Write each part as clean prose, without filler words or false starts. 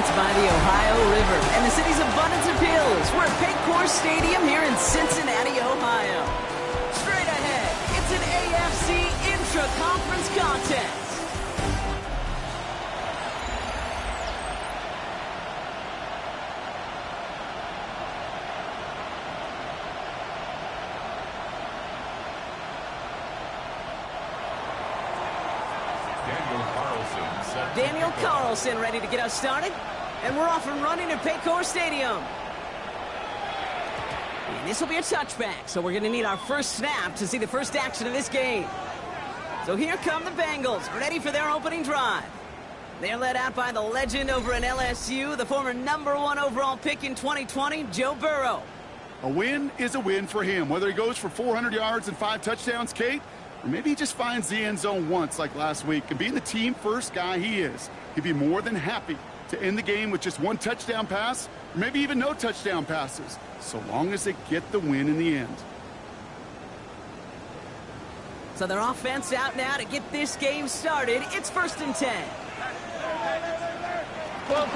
Banked by the Ohio River and the city's abundance of hills. We're at Paycor Stadium here in Cincinnati, Ohio. Straight ahead, it's an AFC intra-conference contest. Daniel Carlson ready to get us started. And we're off and running at Paycor Stadium. And this will be a touchback, so we're going to need our first snap to see the first action of this game. So here come the Bengals, ready for their opening drive. They're led out by the legend over in LSU, the former #1 overall pick in 2020, Joe Burrow. A win is a win for him, whether he goes for 400 yards and 5 touchdowns, Kate, or maybe he just finds the end zone once like last week. And being the team-first guy he is, he'd be more than happy to end the game with just 1 touchdown pass, or maybe even no touchdown passes, so long as they get the win in the end. So their offense out now to get this game started. It's 1st and 10. Drive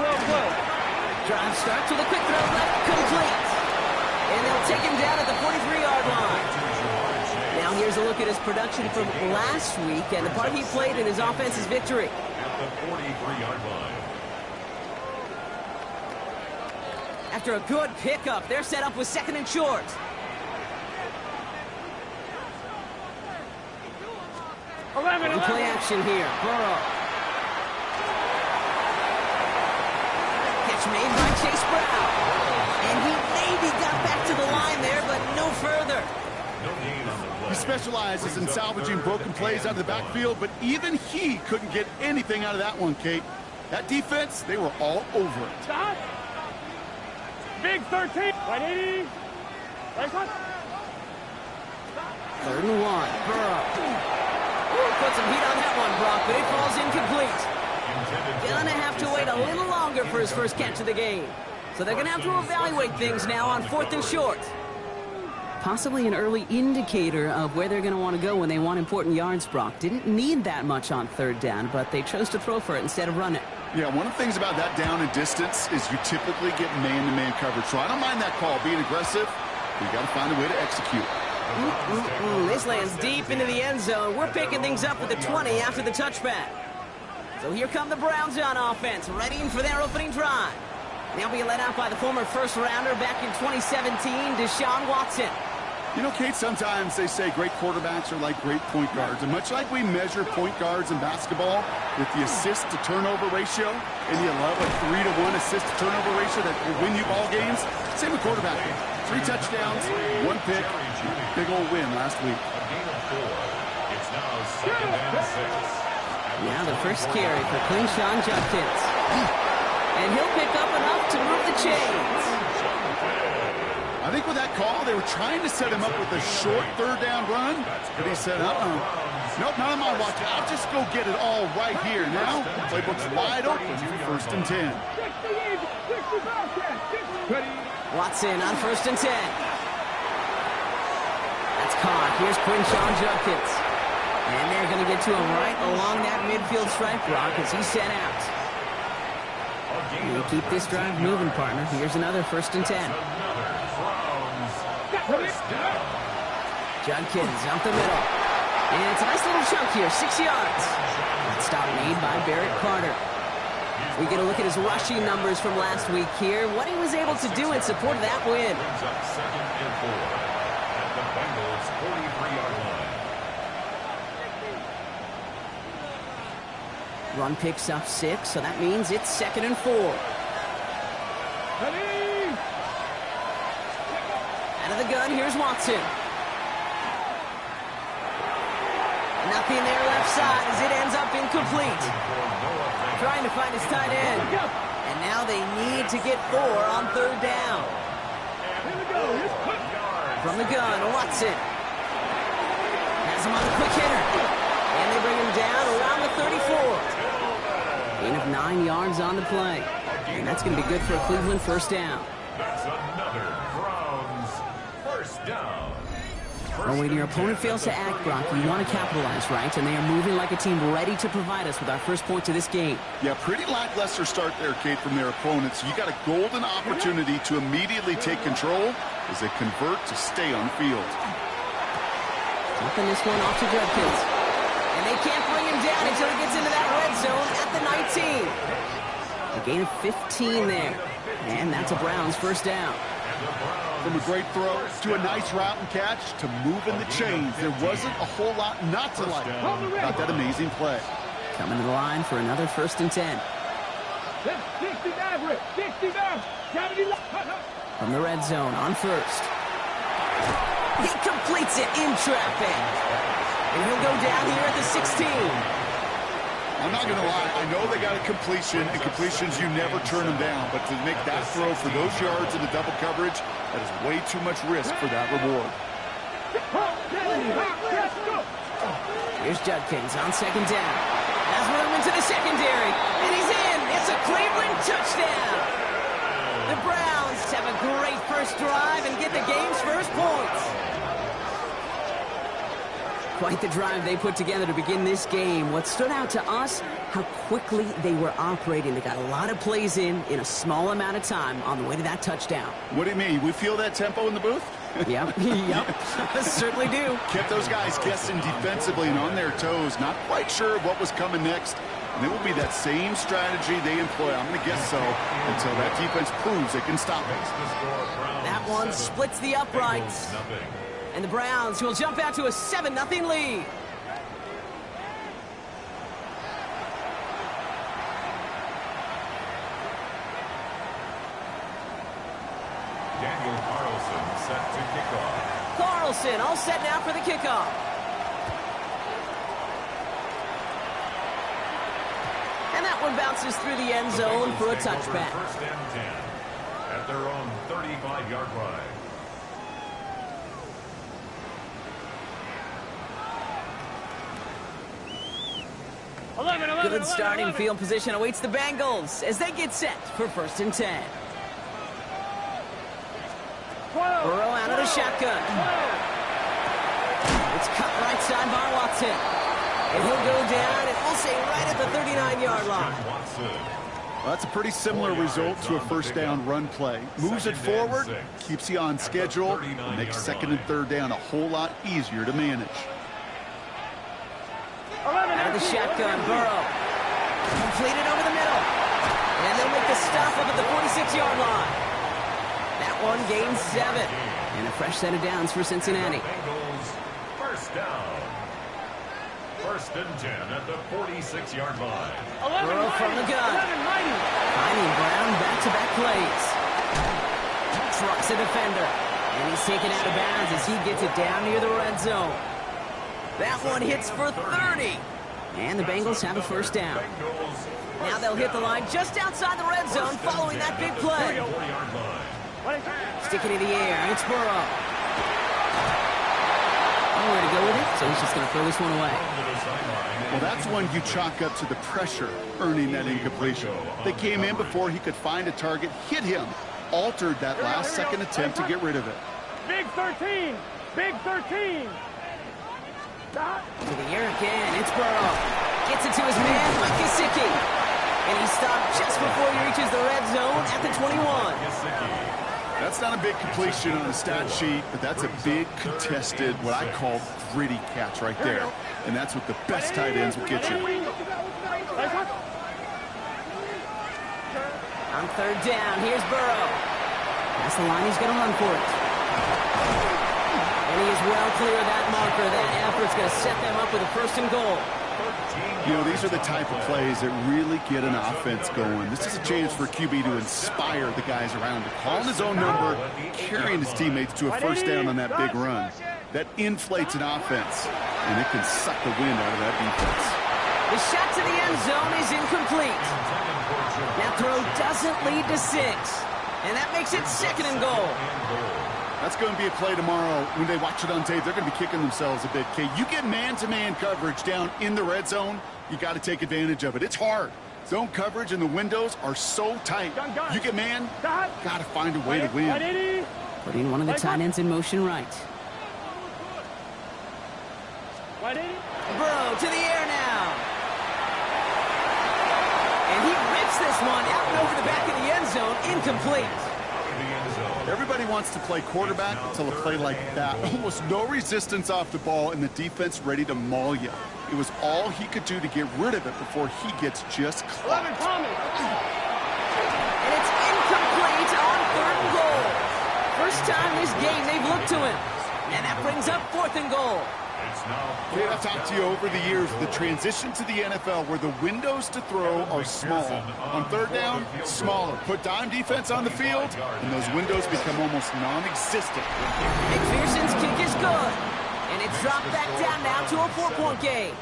starts with a quick throw left, complete. And they'll take him down at the 43-yard line. Now here's a look at his production from last week and the part he played in his offense's victory. At the 43-yard line. After a good pickup, they're set up with 2nd and short. Play action here. Burrow. Catch made by Chase Brown. And he maybe got back to the line there, but no further. He specializes in salvaging broken plays out of the backfield, but even he couldn't get anything out of that one, Kate. That defense, they were all over it. Stop. Big 13. 180. Right one. 3rd and 1. Burrow. Put some heat on that one, Brock, but it falls incomplete. Gonna have to wait a little longer for his first catch of the game. So they're gonna have to evaluate things now on 4th and short. Possibly an early indicator of where they're going to want to go when they want important yards, Brock. Didn't need that much on 3rd down, but they chose to throw for it instead of run it. Yeah, one of the things about that down and distance is you typically get man-to-man coverage. So I don't mind that call, being aggressive. You got to find a way to execute. This lands deep into the end zone. We're picking things up with the 20 after the touchback. So here come the Browns on offense, readying for their opening drive. They'll be led out by the former first-rounder back in 2017, Deshaun Watson. You know, Kate, sometimes they say great quarterbacks are like great point guards. And much like we measure point guards in basketball with the assist-to-turnover ratio, and you love a 3-to-1 assist-to-turnover ratio that will win you ball games, same with quarterbacking. 3 touchdowns, 1 pick, big old win last week. A gain of 4. It's now 2nd and 6. Now the first carry for Quinshawn Judkins. And he'll pick up enough to move the chains. I think with that call, they were trying to set him up with a short 3rd down run, but he said, nope, not on my watch. I'll just go get it all right here. Now, playbook's wide open for 1st and 10. Watson on 1st and 10. That's caught. Here's Quinshawn Judkins. And they're going to get to him right along that midfield stripe block as he's set out. We'll keep this drive moving, partner. Here's another 1st and 10. Judkins up the middle. And it's a nice little chunk here, 6 yards. That stop made by Barrett Carter. We get a look at his rushing numbers from last week here. What he was able to do in support of that win. Brings up 2nd and 4 at the Bengals' 43-yard line. Run picks up 6, so that means it's 2nd and 4. Out of the gun, here's Watson. Nothing there left side as it ends up incomplete. Trying to find his tight end. And now they need to get 4 on 3rd down. From the gun, Watson. Has him on a quick hitter. And they bring him down around the 34. Gain of 9 yards on the play. And that's going to be good for a Cleveland 1st down. That's another Browns 1st down. Well, when your opponent fails to act, Brock, you want to capitalize, right? And they are moving like a team ready to provide us with our first point to this game. Yeah, pretty lackluster start there, Kate, from their opponents. You got a golden opportunity to immediately take control as they convert to stay on the field. Flipping this one off to Judkins. And they can't bring him down until he gets into that red zone at the 19. A gain of 15 there. And that's a Browns first down. From a great throw to a nice route and catch to moving the chains, there wasn't a whole lot not to like about that amazing play. Coming to the line for another 1st and 10. 69, Rick. 69. From the red zone on 1st. He completes it in traffic. And he'll go down here at the 16. I'm not going to lie. I know they got a completion, and completions, you never turn them down. But to make that throw for those yards in the double coverage, that is way too much risk for that reward. Here's Judkins on 2nd down. Has room into the secondary. And he's in. It's a Cleveland touchdown. The Browns have a great first drive and get the game's first points. Quite the drive they put together to begin this game. What stood out to us, how quickly they were operating. They got a lot of plays in a small amount of time on the way to that touchdown. What do you mean? We feel that tempo in the booth? Yep, certainly do. Kept those guys guessing defensively and on their toes, not quite sure what was coming next. And it will be that same strategy they employ, I'm going to guess so, until that defense proves it can stop it. That one splits the uprights. And the Browns will jump out to a 7-0 lead. Daniel Carlson set to kickoff. Carlson all set now for the kickoff. And that one bounces through the end zone for a touchback. 1st and 10 at their own 35-yard line. Good starting field position awaits the Bengals as they get set for 1st and 10. Burrow out of the shotgun. It's cut right side by Watson. And he'll go down, and we'll say right at the 39-yard line. Well, that's a pretty similar result to a 1st down run play. Moves it forward, keeps you on schedule, and makes 2nd and 3rd down a whole lot easier to manage. Out of the shotgun, Burrow. Completed over the middle. And they'll make the stop up at the 46-yard line. That one gains 7. And a fresh set of downs for Cincinnati. Bengals first down. 1st and 10 at the 46-yard line. Burrow from the gun. Finding Brown back-to-back plays. Trucks a defender. And he's taken out of bounds as he gets it down near the red zone. That one hits for 30. And the Bengals have a 1st down. Now they'll hit the line just outside the red zone following that big play. Stick it in the air. It's Burrow. Nowhere to go with it, so he's just going to throw this one away. Well, that's one you chalk up to the pressure earning that incompletion. They came in before he could find a target, hit him, altered that last-second attempt to get rid of it. Big 13. Big 13. To the air again. It's Burrow. Gets it to his man, Mike Gesicki. And he stopped just before he reaches the red zone at the 21. That's not a big completion on the stat sheet, but that's a big contested, what I call gritty catch right there. And that's what the best tight ends will get you. On 3rd down, here's Burrow. That's the line he's going to run for it. And he is well clear of that marker. That effort's going to set them up with a 1st and goal. You know, these are the type of plays that really get an offense going. This is a chance for QB to inspire the guys around him. Calling his own number, carrying his teammates to a 1st down on that big run. That inflates an offense, and it can suck the wind out of that defense. The shot to the end zone is incomplete. That throw doesn't lead to 6. And that makes it 2nd and goal. That's going to be a play tomorrow. When they watch it on tape, they're going to be kicking themselves a bit. Okay, you get man-to-man coverage down in the red zone, you got to take advantage of it. It's hard. Zone coverage and the windows are so tight. You get man, got to find a way to win. Putting one of the tight ends in motion right. Burrow to the air now. And he rips this one out and over the back of the end zone. Incomplete. Everybody wants to play quarterback until a play like that. Almost no resistance off the ball and the defense ready to maul you. It was all he could do to get rid of it before he gets just clocked. And it's incomplete on 3rd and goal. First time this game they've looked to him. And that brings up 4th and goal. Dave, I've talked to you over the years, the transition to the NFL where the windows to throw are small. On 3rd down, smaller. Put dime defense on the field, and those windows become almost non-existent. McPherson's kick is good. And it's dropped back down now to a 4-point game.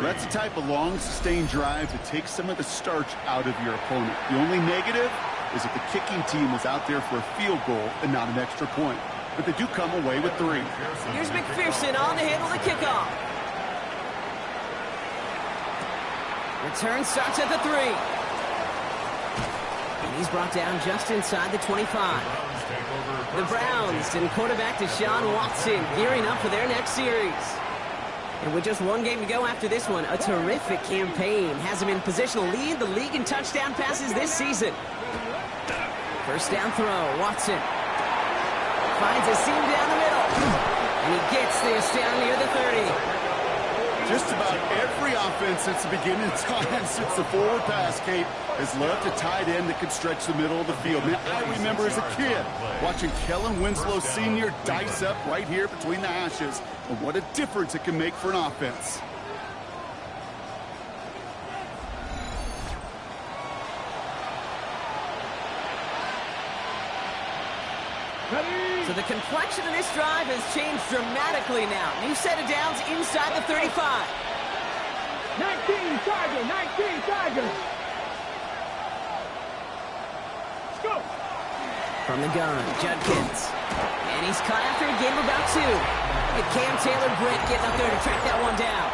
That's the type of long, sustained drive that takes some of the starch out of your opponent. The only negative is if the kicking team is out there for a field goal and not an extra point. But they do come away with 3. Here's McPherson on to handle the kickoff. Return starts at the 3. And he's brought down just inside the 25. The Browns and quarterback Deshaun Watson gearing up for their next series. And with just one game to go after this one, a terrific campaign has him in position to lead the league in touchdown passes this season. First down throw, Watson. Finds a seam down the middle. And he gets this down near the 30. Just about every offense since the beginning of time, since the forward pass, Kate, has loved a tight end that could stretch the middle of the field. Man, I remember as a kid watching Kellen Winslow Sr. dice up right here between the hashes. And what a difference it can make for an offense. So the complexion of this drive has changed dramatically now. New set of downs inside the 35. 19 Tigers, 19 Tigers. Let's go. From the gun, Judkins. And he's caught after a game of about 2. And Cam Taylor-Britt getting up there to track that one down.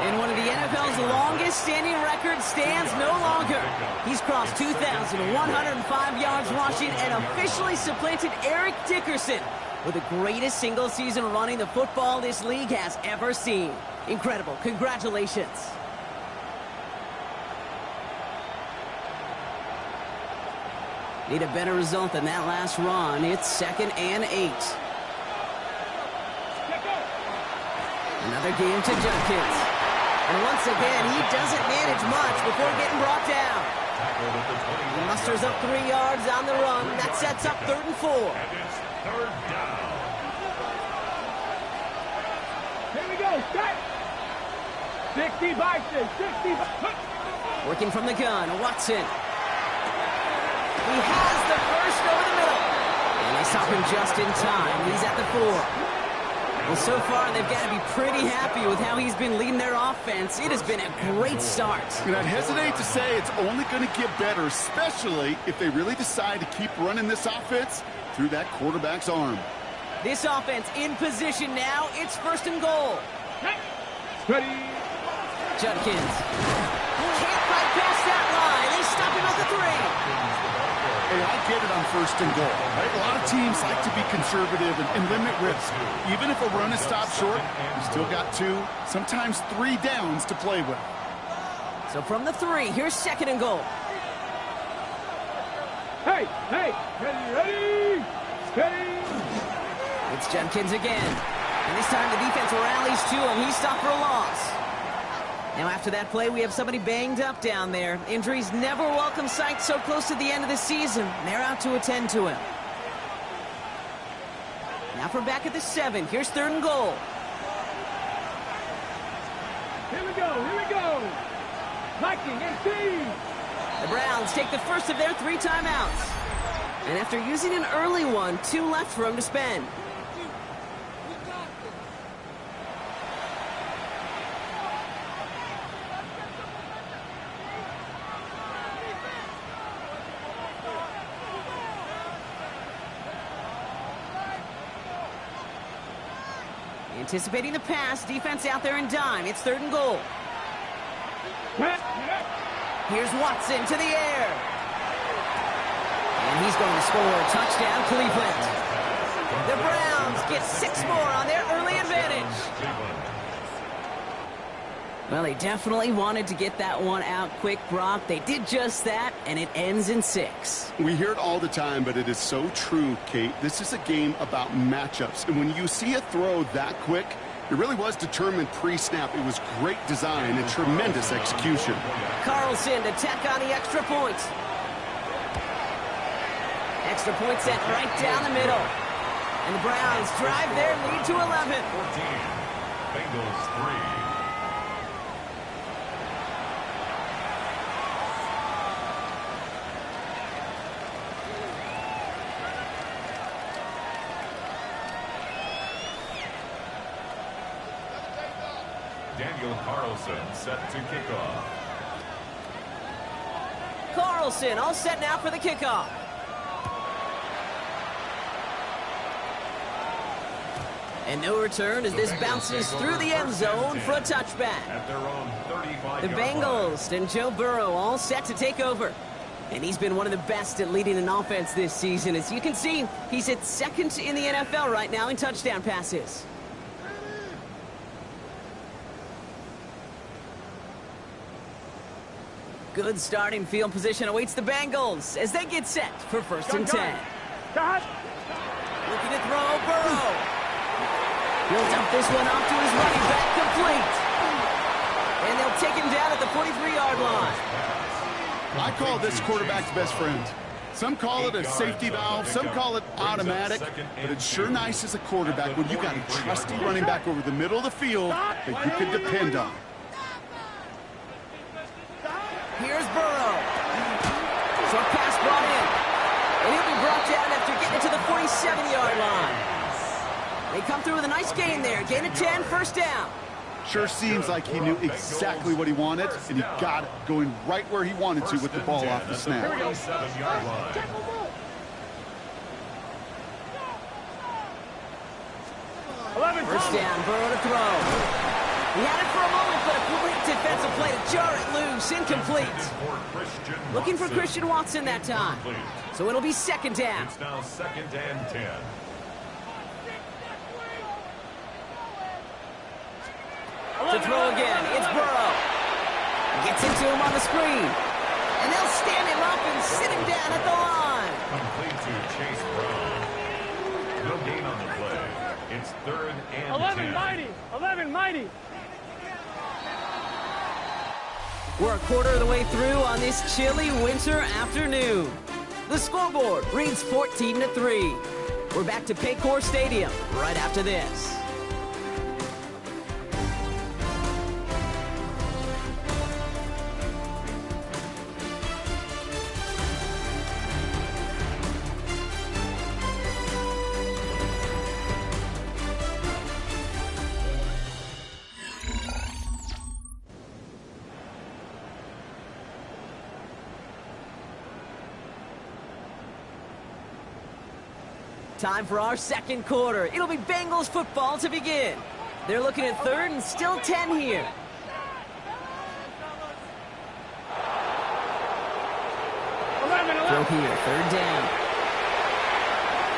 And one of the NFL's longest standing records stands no longer. He's crossed 2,105 yards rushing and officially supplanted Eric Dickerson with the greatest single season running the football this league has ever seen. Incredible. Congratulations. Need a better result than that last run. It's 2nd and 8. Another game to Judkins. And once again, he doesn't manage much before getting brought down. He musters up 3 yards on the run. That sets up 3rd and 4. Here we go, set. 60 by 6, 60 by... Working from the gun, Watson. He has the first over the middle. And they stop him just in time. He's at the 4. Well, so far, they've got to be pretty happy with how he's been leading their offense. It has been a great start. And I'd hesitate to say it's only going to get better, especially if they really decide to keep running this offense through that quarterback's arm. This offense in position now. It's 1st and goal. Ready. Judkins. Can't fight past that line. They stop him at the 3. Hey, I get it on 1st and goal. Right? A lot of teams like to be conservative and limit risk. Even if a run is stopped short, you still got 2, sometimes 3 downs to play with. So from the 3, here's 2nd and goal. Hey, hey, ready, steady. It's Judkins again. And this time the defense rallies to him. He's stopped for a loss. Now after that play, we have somebody banged up down there. Injuries never welcome sight so close to the end of the season. They're out to attend to him. Now from back at the 7, here's 3rd and goal. Here we go, here we go. Liking and team. The Browns take the first of their 3 timeouts. And after using an early one, 2 left for him to spend. Anticipating the pass, defense out there in dime. It's 3rd and goal. Here's Watson to the air. And he's going to score. Touchdown, Cleveland. The Browns get 6 more on their early advantage. Well, they definitely wanted to get that one out quick, Brock. They did just that, and it ends in 6. We hear it all the time, but it is so true, Kate. This is a game about matchups. And when you see a throw that quick, it really was determined pre-snap. It was great design and tremendous execution. Carlson to tack on the extra point. Extra point sent right down the middle. And the Browns drive their lead to 11. 14. Bengals 3. Daniel Carlson set to kick off. Carlson all set now for the kickoff. And no return as this bounces through the end zone for a touchback. At their own 35-yard The Bengals and Joe Burrow all set to take over. And he's been one of the best at leading an offense this season. As you can see, he's at second in the NFL right now in touchdown passes. Good starting field position awaits the Bengals as they get set for 1st and 10. Looking to throw, Burrow. Builds up this one off to his running back, complete. And they'll take him down at the 43-yard line. I call this quarterback's best friend. Some call it a safety valve, some call it automatic, but it's sure nice as a quarterback when you got a trusty running back over the middle of the field that you can depend on. Here's Burrow. Short pass brought in. And he'll be brought down after getting it to the 47-yard line. They come through with a nice gain there. Gain of 10, 1st down. Sure seems like he knew exactly what he wanted, and he got it going right where he wanted to with the ball off the snap. 47-yard line. First down, Burrow to throw. He had it for a moment, but a quick defensive play to jar it loose. Incomplete. Looking for Christian Watson that time. So it'll be 2nd down. It's now 2nd and 10. To throw again, it's Burrow. He gets into him on the screen. And they'll stand him up and sit him down at the line. Complete to Chase Brown. No gain on the play. It's 3rd and 10. 11 mighty. We're a quarter of the way through on this chilly winter afternoon. The scoreboard reads 14-3. We're back to Paycor Stadium right after this. Time for our 2nd quarter. It'll be Bengals football to begin. They're looking at 3rd and still 10 here. Throw here, 3rd down.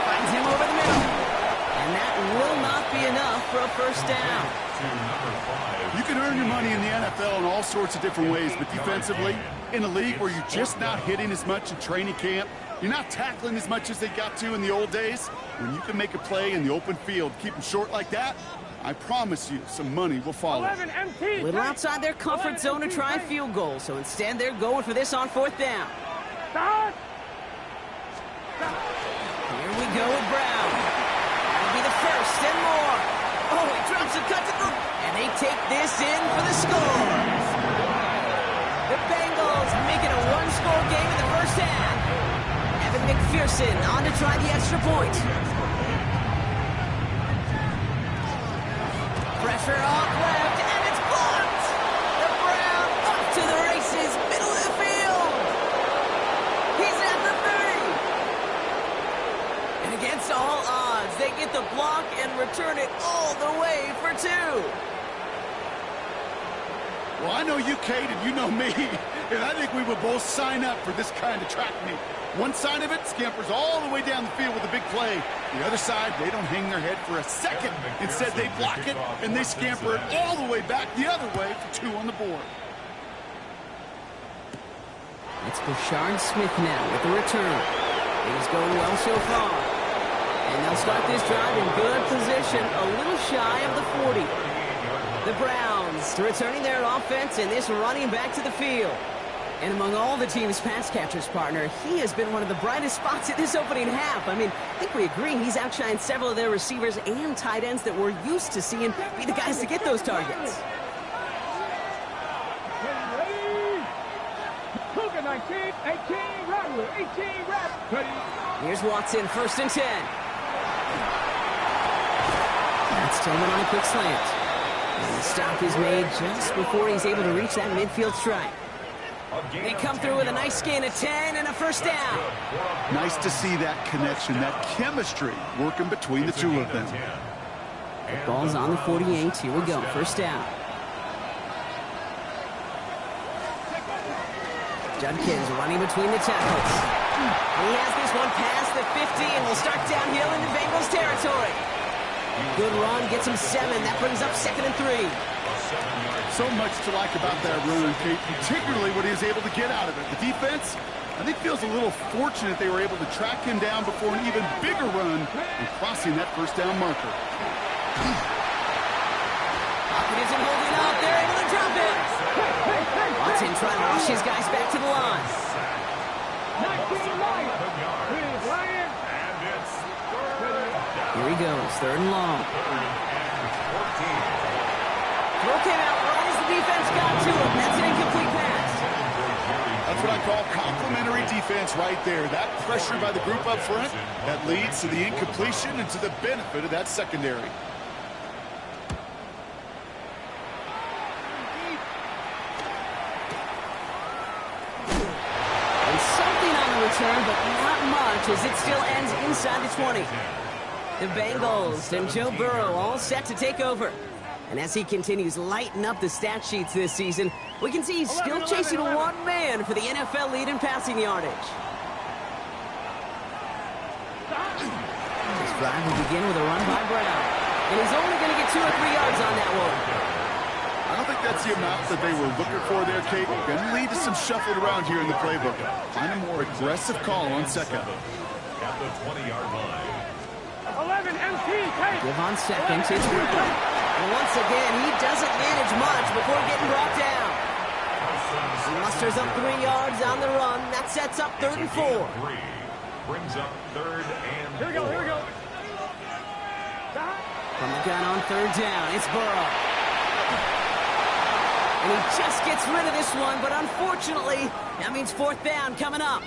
Finds him over the middle. And that will not be enough for a 1st down. You can earn your money in the NFL in all sorts of different ways, but defensively, in a league where you're just not hitting as much in training camp, you're not tackling as much as they got to in the old days, when you can make a play in the open field, keep them short like that, I promise you some money will follow. A little outside their comfort zone to try a field goal, so instead they're going for this on 4th down. Here we go with Brown. That'll be the 1st and more. Oh, he drops a cut to the... And they take this in for the score. The Bengals make it a 1-score game in the 1st half. Evan McPherson on to try the extra point. Pressure off left, and it's blocked. The Browns off to the races, middle of the field. He's at the 30. And against all odds, they get the block and return it all the way for 2. Well, I know you, Kate, and you know me, and I think we would both sign up for this kind of track meet. One side of it scampers all the way down the field with a big play. The other side, they don't hang their head for a second. Instead, they block it, and they scamper it all the way back the other way for 2 on the board. It's Bashard Smith now with the return. He's going well so far. And they'll start this drive in good position, a little shy of the 40. The Browns returning their offense and this running back to the field. And among all the team's pass catchers, partner, he has been one of the brightest spots in this opening half. I mean, I think we agree he's outshined several of their receivers and tight ends that we're used to seeing be the guys to get those targets. 19, 18, Radley, 18, Radley. Here's Watson, 1st and 10. That's Tillman on a quick slant. And the stop is made just before he's able to reach that midfield strike. They come through with a nice gain of 10 and a 1st down. Nice to see that connection, that chemistry working between the two of them. The ball's on the 48. Here we go, 1st down. Judkins running between the tackles. He has this one past the 50 and will start downhill into Bengals territory. Good run, gets him 7. That brings up 2nd and 3. So much to like about that run, Kate, particularly what he was able to get out of it. The defense, I think, feels a little fortunate they were able to track him down before an even bigger run and crossing that 1st down marker. Pocket isn't holding up. They're able to drop it. Watson trying to rush his guys back to the line. 19, Lion. Lion. Here he goes, 3rd and long. Throw came out right as the defense got to him. That's an incomplete pass. That's what I call complimentary defense right there. That pressure by the group up front, that leads to the incompletion and to the benefit of that secondary. And something on the return, but not much as it still ends inside the 20. The Bengals and Joe Burrow all set to take over. And as he continues lighting up the stat sheets this season, we can see he's still chasing one man for the NFL lead in passing yardage. This drive will begin with a run by Brown. And he's only going to get 2 or 3 yards on that one. I don't think that's the amount that they were looking for there, Kate. Going to lead to some shuffling around here in the playbook. Find a more aggressive call on 2nd. At the 20-yard line. 11, MT, Kate. Give on 2nd, it's Brown. And once again, he doesn't manage much before getting brought down. He musters up 3 yards on the run. That sets up 3rd and 4. Brings up 3rd and 4. Here we go, here we go. From the gun on 3rd down, it's Burrow. And he just gets rid of this one, but unfortunately, that means 4th down coming up.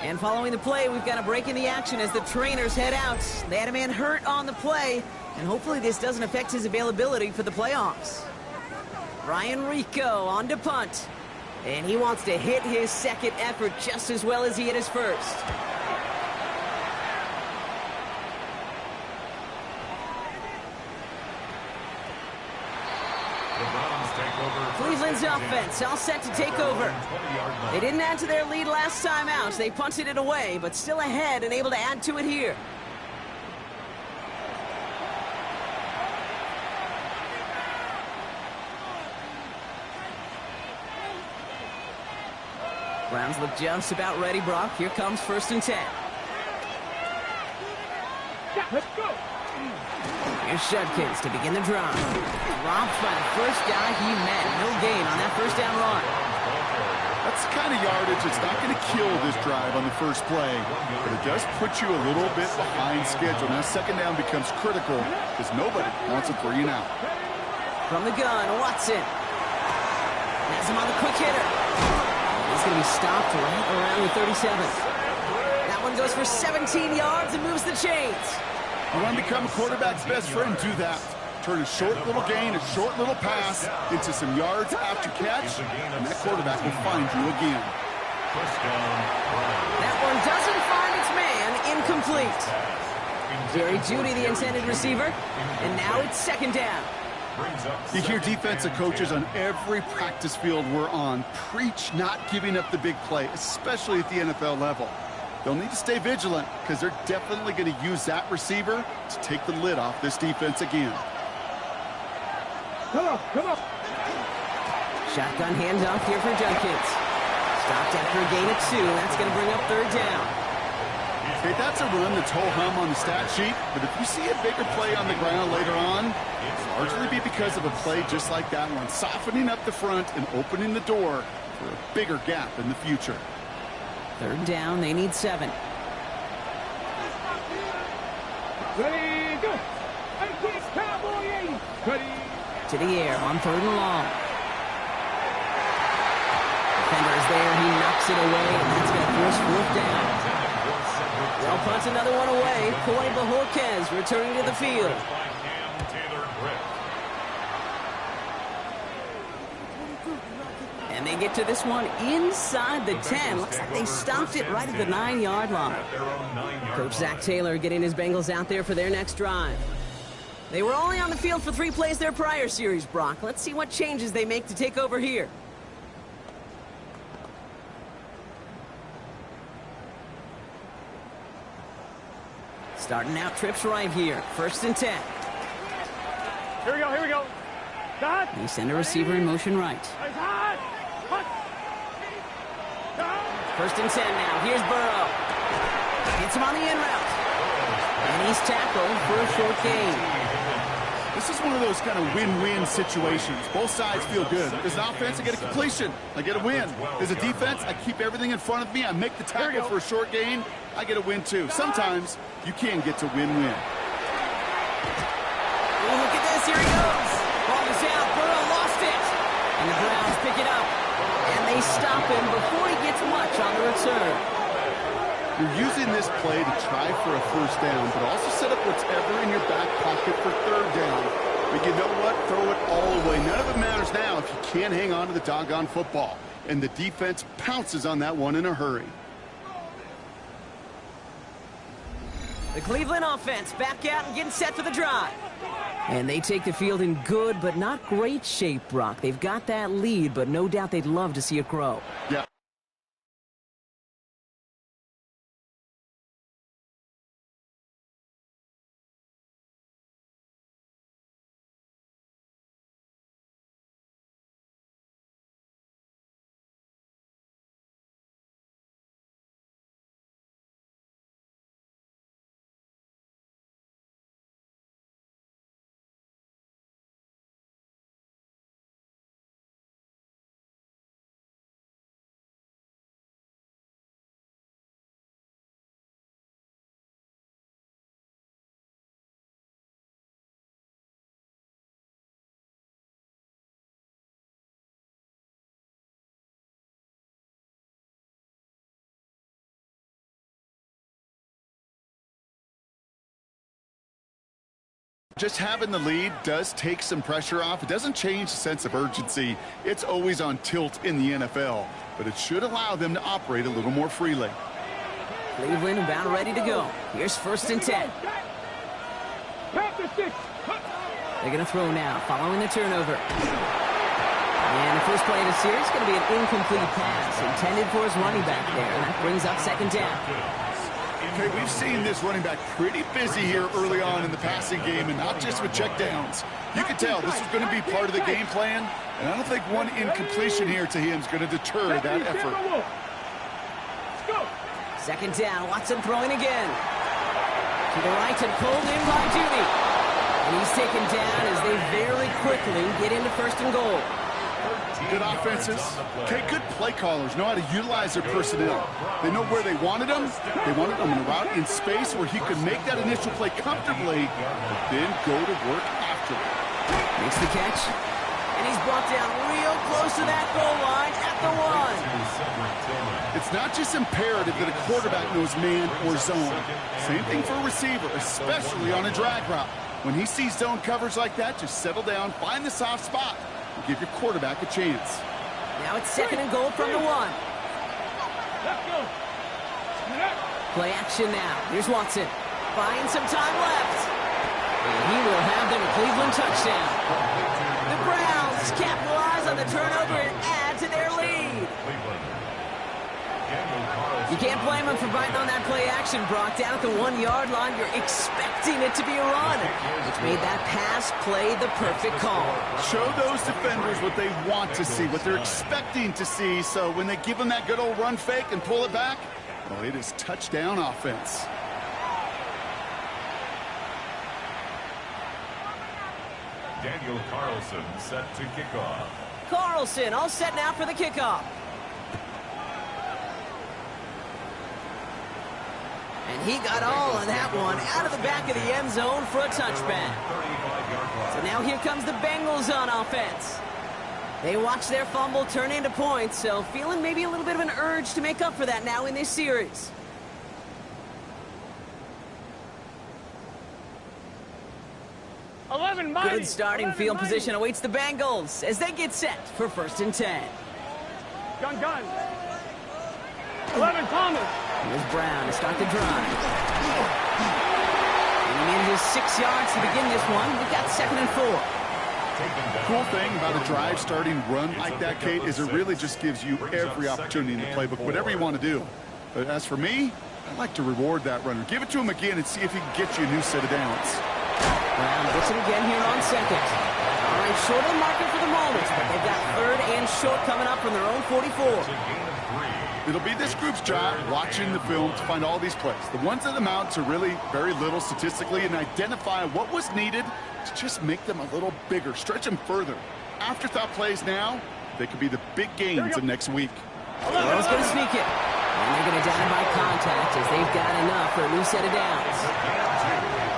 And following the play, we've got a break in the action as the trainers head out. They had a man hurt on the play, and hopefully this doesn't affect his availability for the playoffs. Ryan Rico on to punt. And he wants to hit his 2nd effort just as well as he hit his 1st. Cleveland's offense all set to take over. They didn't add to their lead last time out. They punted it away, but still ahead and able to add to it here. Browns look just about ready, Brock. Here comes 1st and 10. Let's go. Here's Judkins to begin the drive. Dropped by the 1st guy he met. No gain on that 1st down run. That's the kind of yardage that's not going to kill this drive on the 1st play, but it does put you a little bit behind schedule. Now 2nd down becomes critical because nobody wants a 3 and out. From the gun, Watson. Has him on the quick hitter. He's going to be stopped right around the 37. That one goes for 17 yards and moves the chains. You want to become a quarterback's best friend, do that. Turn a short little gain, a short little pass into some yards after catch, and that quarterback will find you again. That one doesn't find its man, incomplete. Jerry Jeudy, the intended receiver, and now it's 2nd down. You hear defensive coaches on every practice field we're on preach not giving up the big play, especially at the NFL level. They'll need to stay vigilant because they're definitely going to use that receiver to take the lid off this defense again. Come on, come on. Shotgun handoff here for Jenkins. Stopped after a gain of 2. That's going to bring up 3rd down. Okay, that's a run that's ho-hum on the stat sheet, but if you see a bigger play on the ground later on, it'll largely be because of a play just like that one, softening up the front and opening the door for a bigger gap in the future. 3rd down, they need 7. Ready, go. Cowboy 80. Ready. To the air on 3rd and long. Defender is there, he knocks it away, and that's going to force 4th down. Well, punts another one away. Coy Bajorquez returning to the field. And they get to this one inside the 10. Looks like they stopped it right at the 9-yard line. Coach Zach Taylor getting his Bengals out there for their next drive. They were only on the field for 3 plays their prior series, Brock. Let's see what changes they make to take over here. Starting out trips right here. 1st and 10. Here we go, here we go. Dot. They send a receiver in motion right. 1st and 10 now. Here's Burrow. Hits him on the in route. And he's tackled for a short gain. This is one of those kind of win-win situations. Both sides feel good. As an offense, I get a completion. I get a win. As a defense, I keep everything in front of me. I make the tackle for a short gain. I get a win, too. Sometimes, you can get to win-win. Oh, look at this. Here he goes. Ball is out. Burrow lost it. And the Browns pick it up. And they stop him before he gets much on the return. You're using this play to try for a 1st down, but also set up whatever in your back pocket for 3rd down. But you know what? Throw it all away. None of it matters now if you can't hang on to the doggone football. And the defense pounces on that one in a hurry. The Cleveland offense back out and getting set for the drive. And they take the field in good but not great shape, Brock. They've got that lead, but no doubt they'd love to see it grow. Yeah. Just having the lead does take some pressure off. It doesn't change the sense of urgency. It's always on tilt in the NFL, but it should allow them to operate a little more freely. Cleveland about ready to go. Here's 1st and 10. They're going to throw now, following the turnover. And the first play of the series is going to be an incomplete pass intended for his running back there. And that brings up 2nd down. Okay, we've seen this running back pretty busy here early on in the passing game, and not just with checkdowns. You can tell this is going to be part of the game plan, and I don't think one incompletion here to him is going to deter that effort. 2nd down, Watson throwing again. To the right and pulled in by Judy. And he's taken down as they very quickly get into 1st and goal. Good offenses. Okay, good play callers know how to utilize their personnel. They know where they wanted them. They wanted them in a route in space where he could make that initial play comfortably, but then go to work after it. Makes the catch. And he's brought down real close to that goal line at the 1. It's not just imperative that a quarterback knows man or zone. Same thing for a receiver, especially on a drag route. When he sees zone coverage like that, just settle down, find the soft spot, and give your quarterback a chance. Now it's 2nd and goal from the 1. Let's go. Play action now. Here's Watson. Buying some time left. And he will have them a Cleveland touchdown. The Browns capitalize on the turnover and add to their lead. You can't blame him for biting on that play action, Brock. Down at the 1-yard line, you're expecting it to be a run, which made that pass play the perfect call. Show those defenders what they want to see, what they're expecting to see, so when they give them that good old run fake and pull it back, well, it is touchdown offense. Daniel Carlson set to kick off. Carlson all set now for the kickoff. And he got all of that one out of the back of the end zone for a touchback. So now here comes the Bengals on offense. They watch their fumble turn into points, so feeling maybe a little bit of an urge to make up for that now in this series. Good starting field position awaits the Bengals as they get set for 1st and 10. Gun. 11 Thomas. Here's Brown to start the drive. And he manages 6 yards to begin this one. We've got 2nd and 4. Cool thing about a drive starting run like that, Kate, is it really just gives you every opportunity in the playbook, whatever you want to do. But as for me, I like to reward that runner. Give it to him again and see if he can get you a new set of downs. Brown gets it again here on 2nd. All right, short of the market for the moment, but they've got 3rd and short coming up from their own 44. It'll be this group's job watching the film to find all these plays. The ones that amount to really very little statistically and identify what was needed to just make them a little bigger, stretch them further. Afterthought plays now, they could be the big gains of next week. Burrow's going to sneak it. And they're going to down by contact as they've got enough for a new set of downs.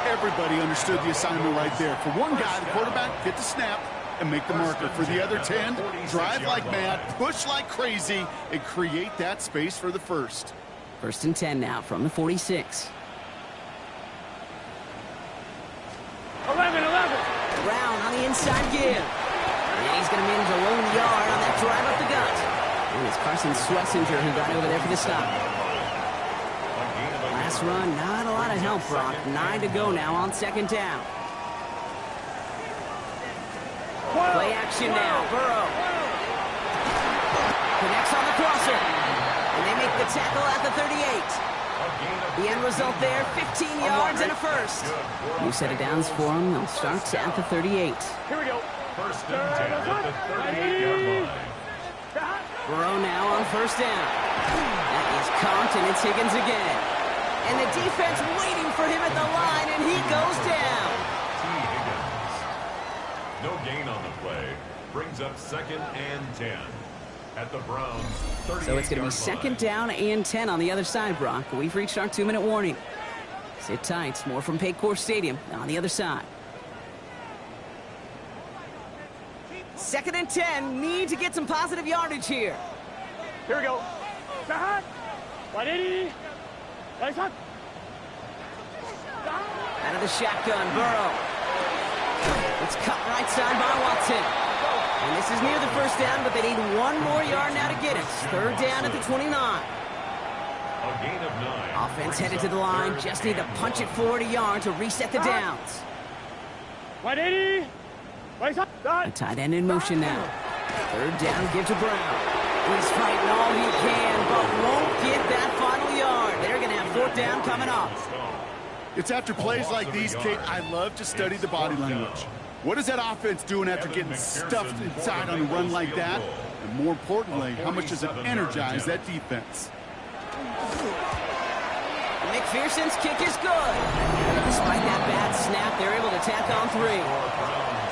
Everybody understood the assignment right there. For one guy, the quarterback, get the snap and make the marker. For the other 10, drive like mad, push like crazy, and create that space for the first. 1st and 10 now from the 46. 11. Brown on the inside give. And he's going to manage a lone yard on that drive up the gut. And it's Carson Schlesinger who got over there for the stop. Last run, not a lot of help, Brock. 9 to go now on 2nd down. Play action now, Burrow. Connects on the crosser. And they make the tackle at the 38. The end result there, 15 yards and a first. New set of downs for them. They'll start at the 38. Here we go. 1st and 10 at the 38-yard line. Burrow now on 1st down. That is Compton. It's Higgins again. And the defense waiting for him at the line, and he goes down. No gain on the play. Brings up 2nd and 10 at the Browns' 38-yard line. So it's going to be 2nd down and 10 on the other side, Brock. We've reached our 2-minute warning. Sit tight. More from Paycor Stadium on the other side. 2nd and 10. Need to get some positive yardage here. Here we go. Back. 180. Nice up. Out of the shotgun, Burrow. It's cut right side by Watson. And this is near the 1st down, but they need 1 more yard now to get it. 3rd down at the 29. A gain of 9. Offense headed to the line. Just need to punch it forward a yard to reset the downs. 180. Nice up. A tight end in motion now. 3rd down, give to Brown. He's fighting all he can, but won't get that final yard. They're going to have 4th down coming up. It's after plays like these, Kate, I love to study the body language. What is that offense doing after getting stuffed inside on a run like that? And more importantly, how much does it energize that defense? McPherson's kick is good. Despite that bad snap, they're able to tack on 3.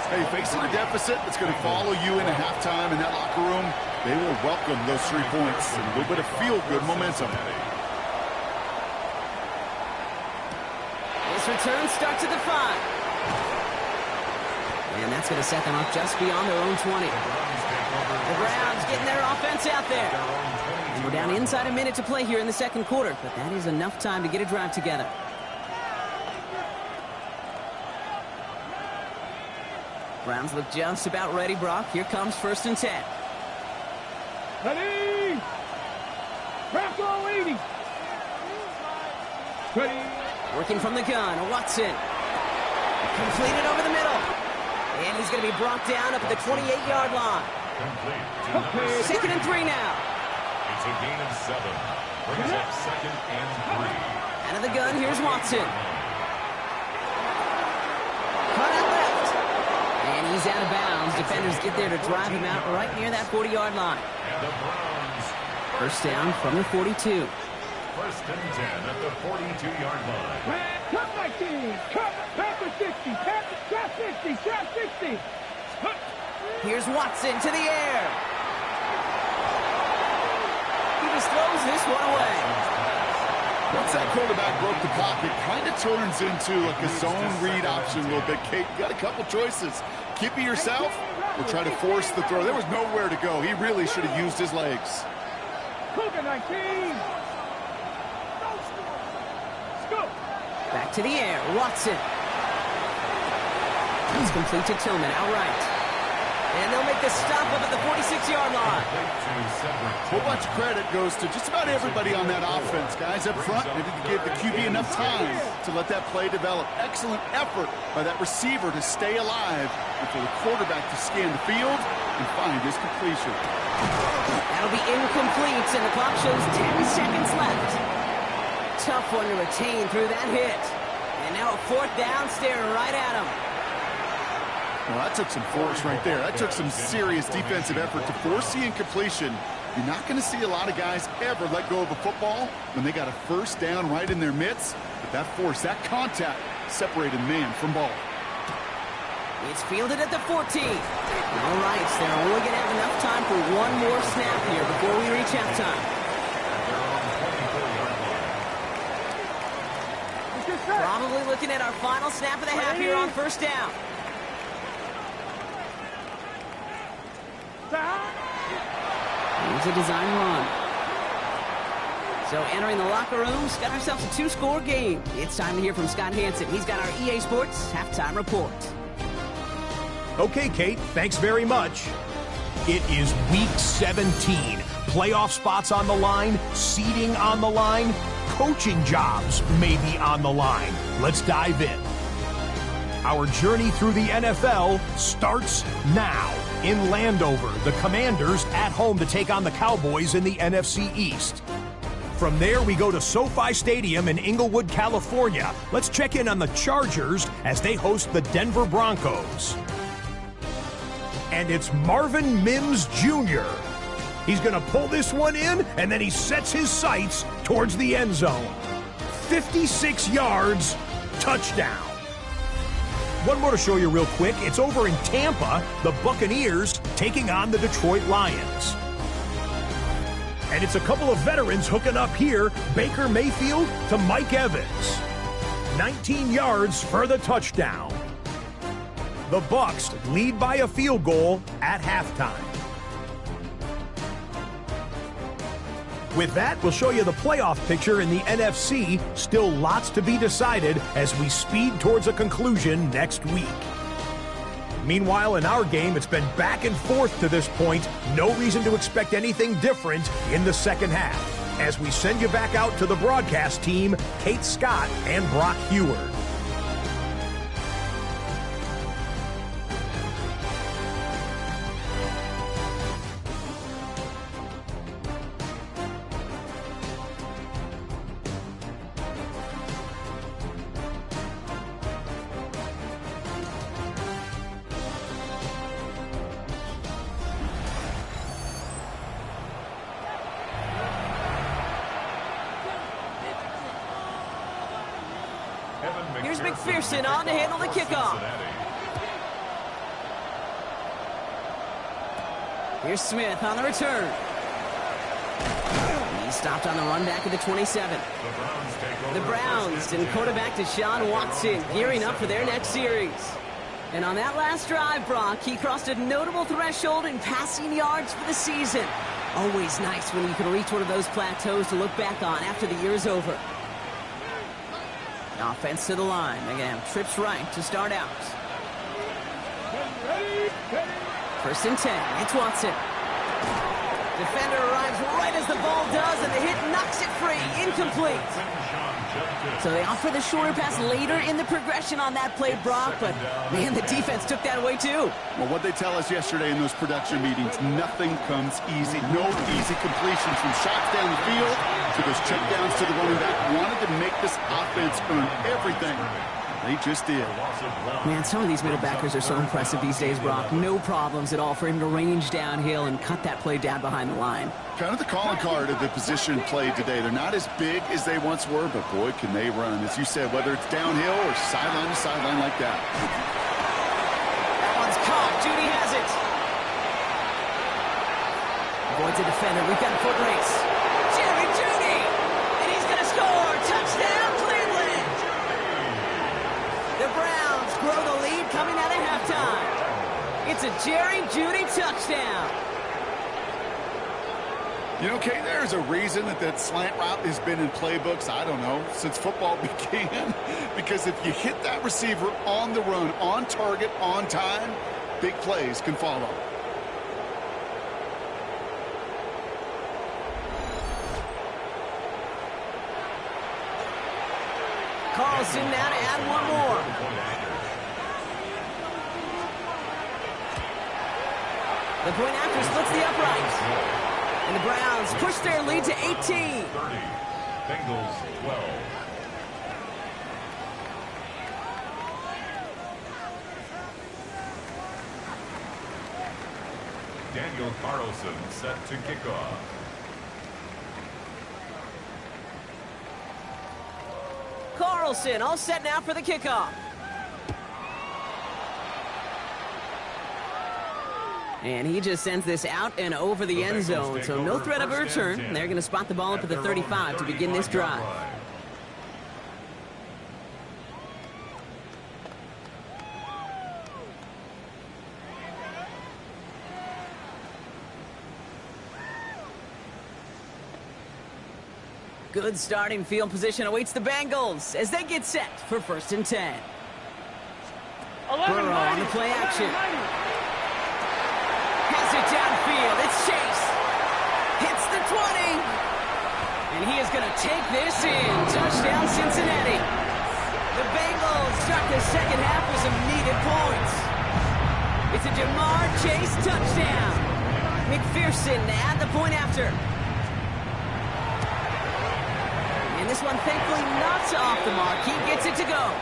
Hey, facing a deficit that's going to follow you into halftime in that locker room, they will welcome those 3 points and a little bit of feel-good momentum. This return starts at the 5. And that's going to set them up just beyond their own 20. The Browns getting their offense out there. And we're down inside a minute to play here in the 2nd quarter, but that is enough time to get a drive together. Browns look just about ready, Brock. Here comes 1st and 10. Ready. Bravo 80. Ready. Working from the gun, Watson. Completed over the middle. And he's going to be brought down up at the 28-yard line. Complete to number 2nd and 3 now. It's a gain of 7. Brings up 2nd and 3. Out of the gun, here's Watson. Cut out left. And he's out of bounds. Defenders get there to drive him out right near that 40-yard line. And the Browns. First down from the 42. First and 10 at the 42-yard line. Cut my team. Cut. Pass for 60. Pass 60. Pass 60. Here's Watson to the air. He just throws this one away. Once that quarterback broke the pocket, kind of turns into like a zone read option a little bit. Kate, you got a couple choices. Keep it yourself or try to force the throw. There was nowhere to go. He really should have used his legs. Cougar 19. Scoop. Back to the air. Watson. He's complete to Tillman outright. And they'll make the stop up at the 46-yard line. A whole bunch of credit goes to just about everybody on that offense. Guys up front, maybe give the QB enough time to let that play develop. Excellent effort by that receiver to stay alive and for the quarterback to scan the field and find his completion. That'll be incomplete, and the clock shows 10 seconds left. Tough one to retain through that hit. And now a 4th down, staring right at him. Well, that took some force right there. That took some serious defensive effort to force the incompletion. You're not going to see a lot of guys ever let go of a football when they got a first down right in their midst. But that force, that contact, separated man from ball. It's fielded at the 14. All right, so they're only going to have enough time for one more snap here before we reach halftime. Probably looking at our final snap of the half here on first down. Here's a design run. So entering the locker room, got ourselves a 2-score game. It's time to hear from Scott Hansen. He's got our EA Sports halftime report. Okay, Kate, thanks very much. It is week 17. Playoff spots on the line, seeding on the line, coaching jobs may be on the line. Let's dive in. Our journey through the NFL starts now. In Landover, the Commanders at home to take on the Cowboys in the NFC East. From there, we go to SoFi Stadium in Inglewood, California. Let's check in on the Chargers as they host the Denver Broncos. And it's Marvin Mims Jr. He's going to pull this one in, and then he sets his sights towards the end zone. 56 yards, touchdown. One more to show you real quick. It's over in Tampa, the Buccaneers taking on the Detroit Lions. And it's a couple of veterans hooking up here. Baker Mayfield to Mike Evans. 19 yards for the touchdown. The Bucs lead by a field goal at halftime. With that, we'll show you the playoff picture in the NFC. Still lots to be decided as we speed towards a conclusion next week. Meanwhile, in our game, it's been back and forth to this point. No reason to expect anything different in the second half. As we send you back out to the broadcast team, Kate Scott and Brock Heward. Here's McPherson on to handle the kickoff. Here's Smith on the return. He's stopped on the run back at the 27. The Browns and quarterback Deshaun Watson gearing up for their next series. And on that last drive, Brock, he crossed a notable threshold in passing yards for the season. Always nice when you can reach one of those plateaus to look back on after the year's over. Offense to the line. Again, trips right to start out. First and 10. It's Watson. Defender arrives right as the ball does, and the hit knocks it free. Incomplete. So they offer the shorter pass later in the progression on that play, Brock, but, man, the defense took that away, too. Well, what they tell us yesterday in those production meetings, nothing comes easy. No easy completions from shots down the field to those checkdowns to the running back. Wanted to make this offense earn everything. They just did. Man, some of these middle backers are so impressive these days, Brock. No problems at all for him to range downhill and cut that play down behind the line. Kind of the calling card of the position played today. They're not as big as they once were, but boy, can they run. As you said, whether it's downhill or sideline to sideline like that. That one's caught. Judy has it. Avoids a defender. We've got a foot race. Jerry Judy! And he's going to score. Touchdown, Cleveland! The Browns grow the lead coming out of halftime. It's a Jerry Judy touchdown. You know, Kay, there's a reason that slant route has been in playbooks, I don't know, since football began. Because if you hit that receiver on the run, on target, on time, big plays can follow. Carlson now to add one more. The point after splits the uprights. And the Browns push their lead to 18. 30. Bengals 12. Daniel Carlson set to kick off. Carlson all set now for the kickoff. And he just sends this out and over the end zone, so no threat of a return. They're going to spot the ball up at the 35 to begin this drive. Good starting field position awaits the Bengals as they get set for 1st and 10. Burrow on the play action. Has it downfield. It's Chase. Hits the 20. And he is going to take this in. Touchdown, Cincinnati. The Bengals start the second half with some needed points. It's a Jamar Chase touchdown. McPherson to add the point after. And this one thankfully not off the mark. He gets it to go.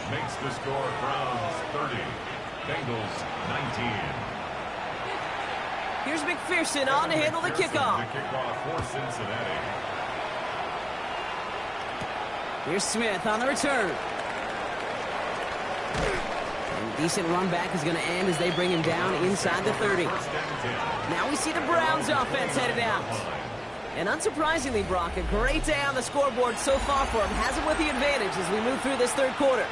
Makes the score Browns 30. Bengals 19. Here's McPherson on to handle the kickoff. The kickoff for Cincinnati. Here's Smith on the return. And decent run back is going to end as they bring him down inside the 30. Now we see the Browns offense headed out. And unsurprisingly, Brock, a great day on the scoreboard so far for him. Has him with the advantage as we move through this third quarter.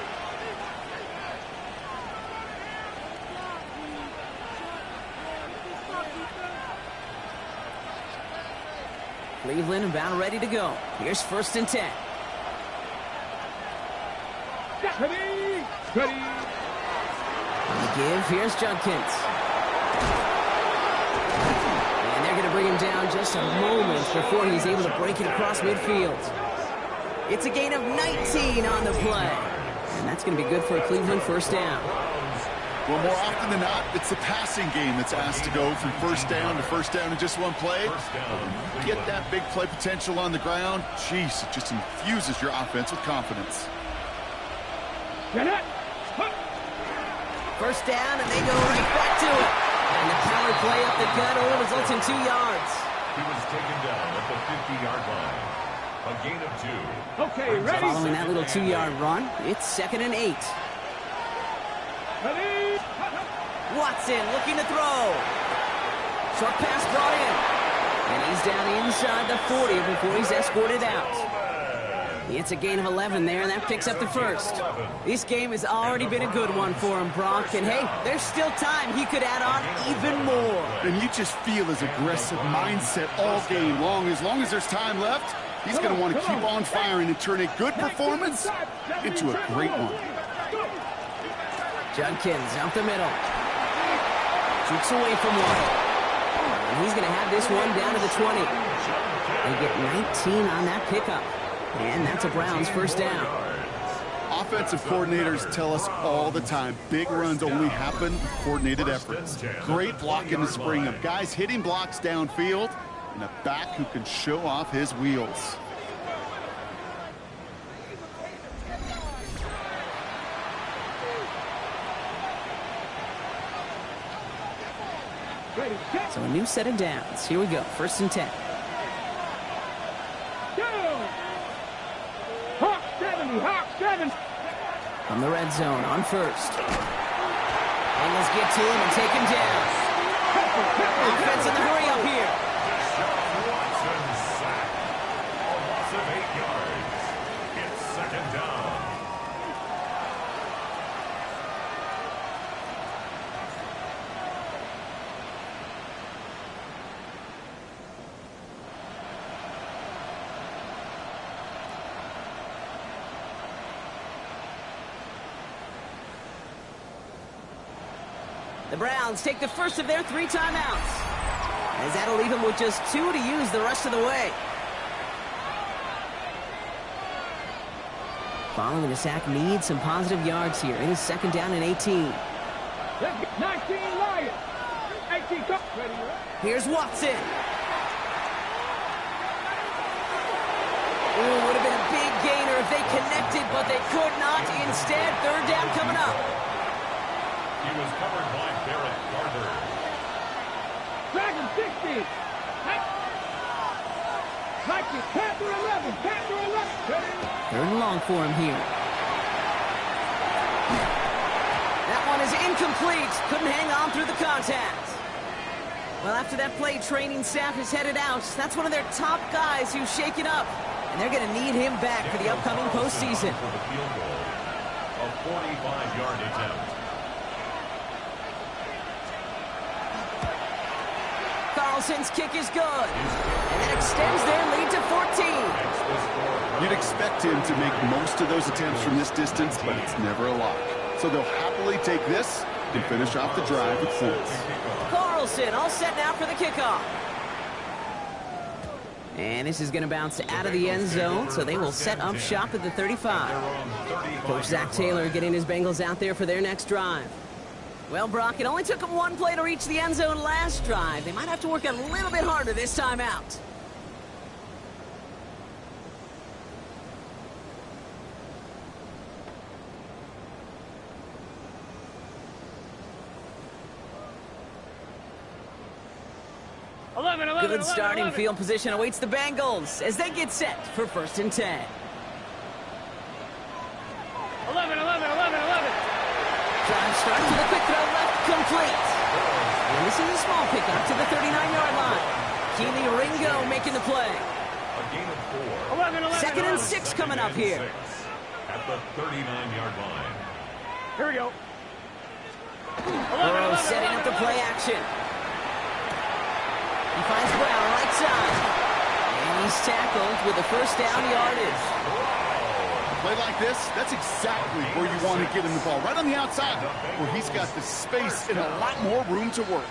Cleveland about ready to go. Here's 1st and 10. Ready. On the give, here's Judkins. And they're going to bring him down just a moment before he's able to break it across midfield. It's a gain of 19 on the play. And that's going to be good for a Cleveland 1st down. Well, more often than not, it's the passing game that's asked to go from 1st down to 1st down in just one play. Get that big play potential on the ground. Jeez, it just infuses your offense with confidence. 1st down, and they go right back to it. And the power play up the gut only results in 2 yards. He was taken down at the 50-yard line. A gain of 2. Okay, ready. Following that little 2-yard run, it's 2nd and 8. Ready. Watson looking to throw. Short pass brought in. And he's down inside the 40 before he's escorted out. It's a gain of 11 there, and that picks up the 1st. This game has already been a good one for him, Brock. And, hey, there's still time. He could add on even more. And you just feel his aggressive mindset all game long. As long as there's time left, he's going to want to keep on firing and turn a good performance into a great one. Judkins out the middle. Shoots away from one. And he's going to have this one down to the 20. They get 19 on that pickup. And that's a Browns first down. Offensive coordinators tell us all the time, big runs only happen with coordinated efforts. Great block in the spring of guys hitting blocks downfield and a back who can show off his wheels. So a new set of downs. Here we go. First and 10. Hawk 70, Hawk 7. From the red zone on first. Bengals get to him and take him down. Offense in the hurry up here. Watson sacked. A loss of 8 yards. It's second down. The Browns take the first of their 3 timeouts, as that'll leave them with just 2 to use the rest of the way. Following the sack needs some positive yards here. It is second down and 18. 19 Lions. 18 Cup. Here's Watson. Ooh, would have been a big gainer if they connected, but they could not. Instead, third down coming up. He was covered by Barrett Carter. Dragon 60. Nike, Panther 11. Panther 11. Third and long for him here. That one is incomplete. Couldn't hang on through the contact. Well, after that play, training staff is headed out. That's one of their top guys who's shaken up. And they're going to need him back for the upcoming postseason. For the field goal. A 45-yard attempt. Carlson's kick is good. And that extends their lead to 14. You'd expect him to make most of those attempts from this distance, but it's never a lock. So they'll happily take this and finish off the drive with points. Carlson all set now for the kickoff. And this is going to bounce out of the end zone, so they will set up shop at the 35. Coach Zach Taylor getting his Bengals out there for their next drive. Well, Brock, it only took them 1 play to reach the end zone last drive. They might have to work a little bit harder this time out. Good starting field position awaits the Bengals as they get set for first and 10. 11. Drive starts with a quick throw left, complete. And this is a small pickup to the 39-yard line. Keely Ringo making the play. A gain of 4. 11. Second and 6 coming up here. At the 39-yard line. Here we go. Burrow setting up the play action. He finds Brown right side. And he's tackled with the first down yardage. A play like this, that's exactly where you want to get him the ball. Right on the outside, where he's got the space and a lot more room to work.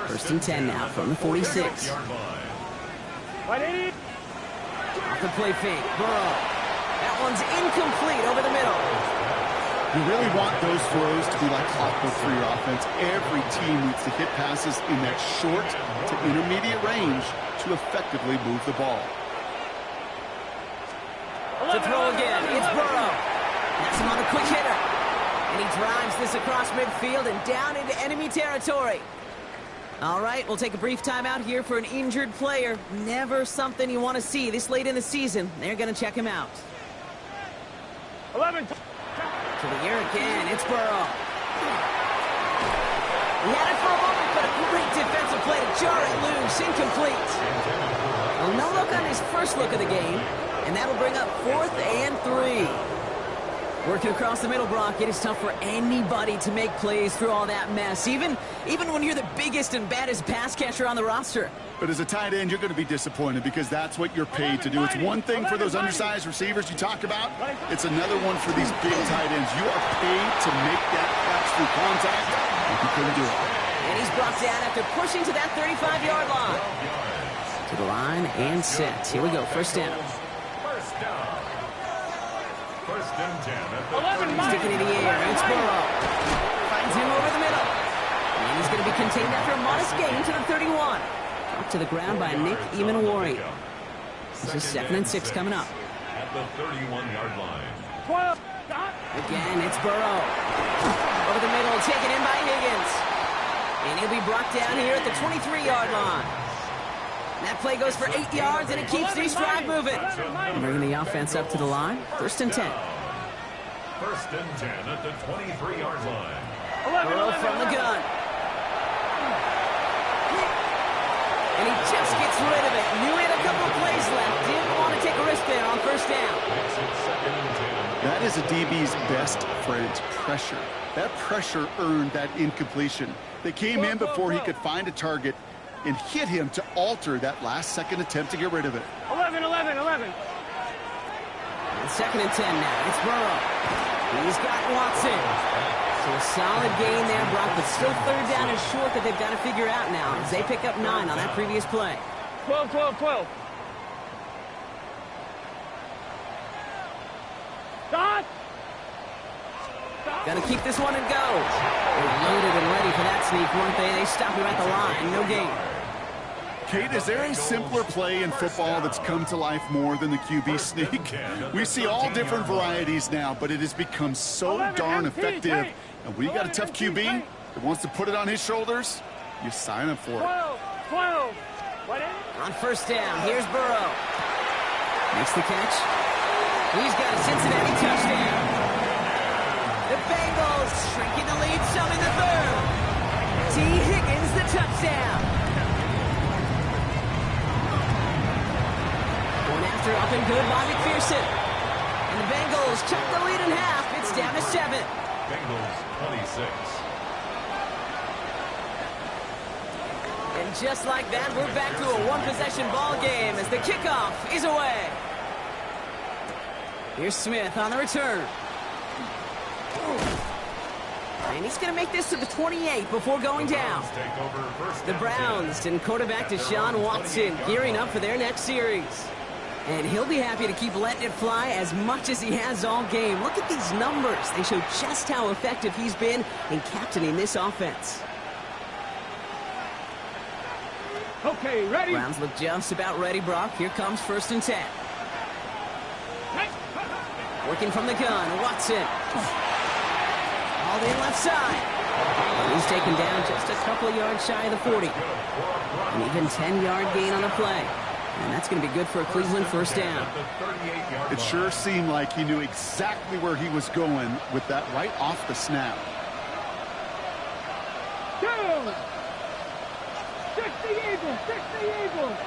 First and 10 now from the 46. Off the play fake, Burrow. That one's incomplete over the middle. You really want those throws to be like clockwork for your offense. Every team needs to hit passes in that short to intermediate range to effectively move the ball. To throw again, it's Burrow. That's him on the quick hitter. And he drives this across midfield and down into enemy territory. All right, we'll take a brief timeout here for an injured player. Never something you want to see this late in the season. They're going to check him out. 11. To the air again, it's Burrow. He had it for a moment, but a great defensive play to jar it loose, incomplete. Well, no look on his first look of the game, and that'll bring up 4th and 3. Working across the middle, Brock, it is tough for anybody to make plays through all that mess, even when you're the biggest and baddest pass catcher on the roster. But as a tight end, you're going to be disappointed because that's what you're paid to do. It's one thing for those undersized receivers you talk about. It's another one for these big tight ends. You are paid to make that catch through contact, and you couldn't do it. And he's brought brought down after pushing to that 35-yard line. To the line and set. Here we go, first down. First down. First and 10 at the 11, Sticking in the air, it's Burrow. Finds him over the middle. And he's going to be contained after a modest gain to the 31. Up to the ground by Nick Emanwari. This is 2nd and 6 coming up. At the 31-yard line. 12. Again, it's Burrow. Over the middle, taken in by Higgins. And he'll be brought down here at the 23-yard line. That play goes for 8 yards, and it keeps this drive moving. Bringing the offense up to the line. First and 10. First and 10 at the 23-yard line. Burrow from the gun. And he just gets rid of it. Knew he had a couple of plays left. Didn't want to take a risk there on first down. Makes it 2nd and 10. That is a DB's best friend, pressure. That pressure earned that incompletion. They came in before he could find a target and hit him to alter that last-second attempt to get rid of it. 11. And 2nd and 10 now. It's Burrow. He's got Watson. So a solid gain there, Brock, but still 3rd down and short that they've got to figure out now as they pick up 9 on that previous play. 12. Stop. Got to keep this one and go. They're loaded and ready for that sneak, weren't they? They stop him at the line. No gain. Kate, is there a simpler play in football that's come to life more than the QB sneak? We see all different varieties now, but it has become so darn effective. And when you got a tough QB that wants to put it on his shoulders, you sign up for it. 12. On first down, here's Burrow. Makes the catch. He's got a Cincinnati touchdown. The Bengals shrinking the lead some in the 3rd. T. Higgins, the touchdown. Going after up and good by McPherson. And the Bengals cut the lead in half. It's down to 7. Bengals 26. And just like that, we're back to a one-possession ball game as the kickoff is away. Here's Smith on the return. And he's going to make this to the 28 before going down. The Browns and quarterback Deshaun Watson gearing up for their next series. And he'll be happy to keep letting it fly as much as he has all game. Look at these numbers. They show just how effective he's been in captaining this offense. Okay, ready? Browns look just about ready, Brock. Here comes 1st and 10. Working from the gun, Watson. All in left side. And he's taken down just a couple of yards shy of the 40. An even 10-yard gain on the play. And that's going to be good for a Cleveland first down. It sure seemed like he knew exactly where he was going with that right off the snap. 2. 60 Eagles.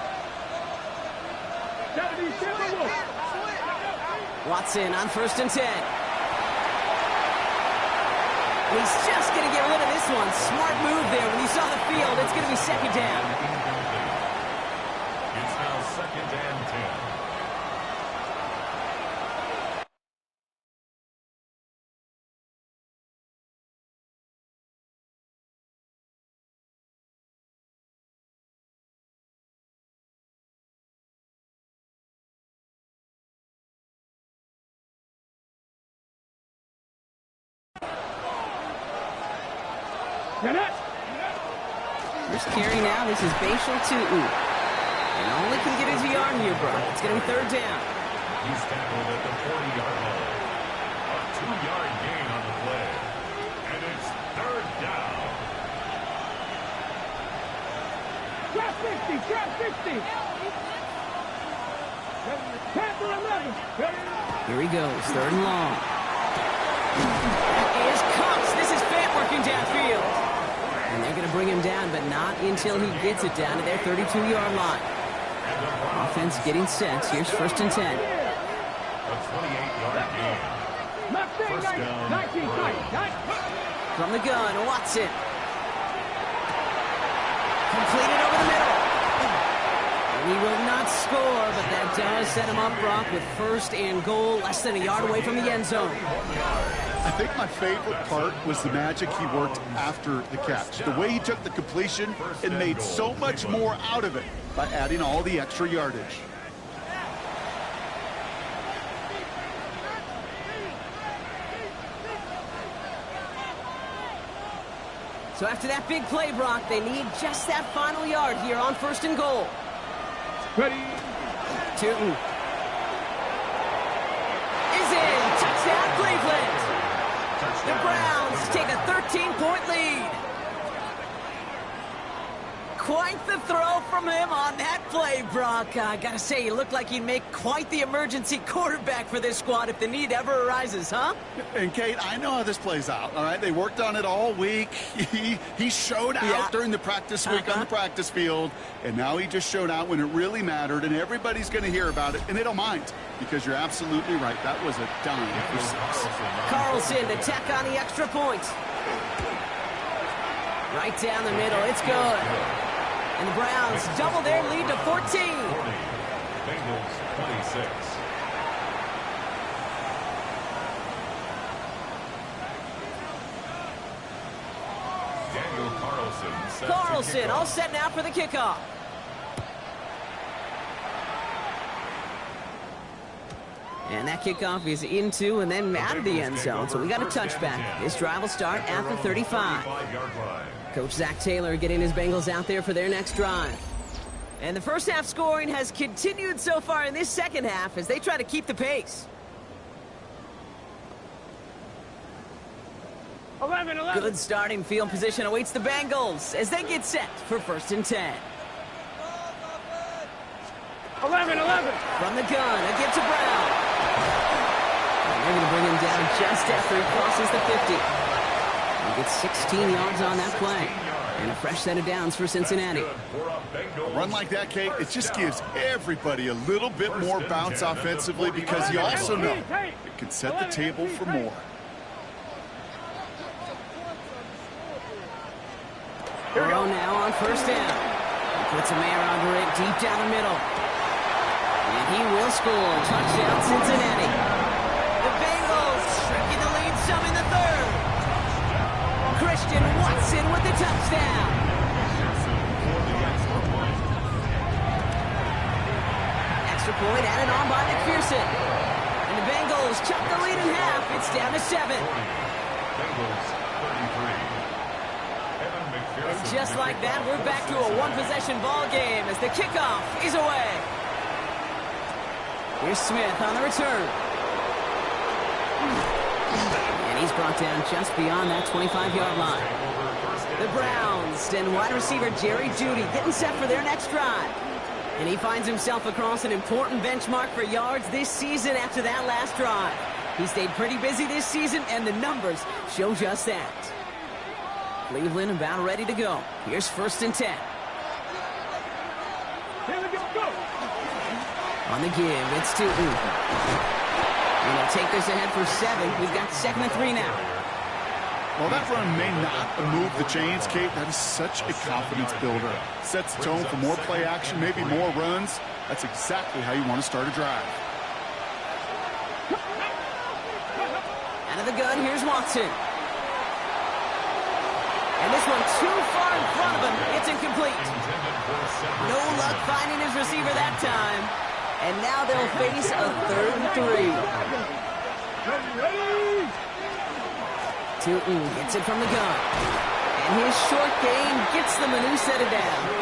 77 Wolves. Watson on 1st and 10. He's just going to get rid of this one. Smart move there. When you saw the field, it's going to be 2nd down. It's now 2nd and 10. First carry now. This is Bashal Tootin. And only can get his yard here, Brock. It's going to be 3rd down. He's tackled at the 40-yard line. A 2-yard gain on the play. And it's 3rd down. Trap 50. 10 for 11. Here he goes. 3rd and long. That is Cox. This is Fant working downfield. And they're going to bring him down, but not until he gets it down to their 32-yard line. Offense getting set. Here's 1st and 10. A 28-yard gain. First down. 19. From the gun, Watson. Completed over the middle. And he will not score, but that does set him up, Brock, with 1st and goal, less than a yard away from the end zone. I think my favorite part was the magic he worked after the catch. The way he took the completion and made so much more out of it by adding all the extra yardage. So after that big play, Brock, they need just that final yard here on 1st and goal. Ready. Tootin is in. Touchdown, Cleveland. The Browns take a 13-point lead. Quite the throw from him on that play, Brock. I gotta say, you look like you'd make quite the emergency quarterback for this squad if the need ever arises, huh? And, Kate, I know how this plays out, all right? They worked on it all week. He showed out during the practice week on the practice field, and now he just showed out when it really mattered, and everybody's going to hear about it, and they don't mind, because you're absolutely right. That was a dime for 6. Carlson to tack on the extra point. Right down the middle. It's good. And the Browns double their lead to 14. Bengals 26. Daniel Carlson. Carlson all set now for the kickoff. And that kickoff is into and then out of the end zone. So we got a touchback. This drive will start at the 35. Coach Zach Taylor getting his Bengals out there for their next drive. And the first half scoring has continued so far in this second half as they try to keep the pace. 11. Good starting field position awaits the Bengals as they get set for 1st and 10. 11. From the gun, a give to Brown. And they're going to bring him down just after he crosses the 50. He gets 16 yards on that play. And a fresh set of downs for Cincinnati. A run like that, Kate, it just gives everybody a little bit more bounce offensively because you also know it can set the table for more. Burrow now on 1st down. He puts a man under it deep down the middle. And he will score. Touchdown, Cincinnati. The Bengals shrinking the lead some in the 3rd. Christian Watson with the touchdown. Extra point added on by McPherson. And the Bengals chop the lead in half. It's down to 7. Bengals 33. And just like that, we're back to a one-possession ball game as the kickoff is away. Here's Smith on the return. And he's brought down just beyond that 25-yard line. The Browns and wide receiver Jerry Jeudy getting set for their next drive. And he finds himself across an important benchmark for yards this season after that last drive. He stayed pretty busy this season, and the numbers show just that. Cleveland about ready to go. Here's 1st and 10. Here we go. On the give, it's Tootin. And they'll take this ahead for 7. We've got 2nd and 3 now. Well, that run may not move the chains, Kate. That is such a confidence builder. Sets the tone for more play action, maybe more runs. That's exactly how you want to start a drive. Out of the gun, here's Watson. And this one too far in front of him. It's incomplete. No luck finding his receiver that time. And now they'll face a 3rd and 3. Tootin gets it from the gun. And his short game gets them a new set of downs.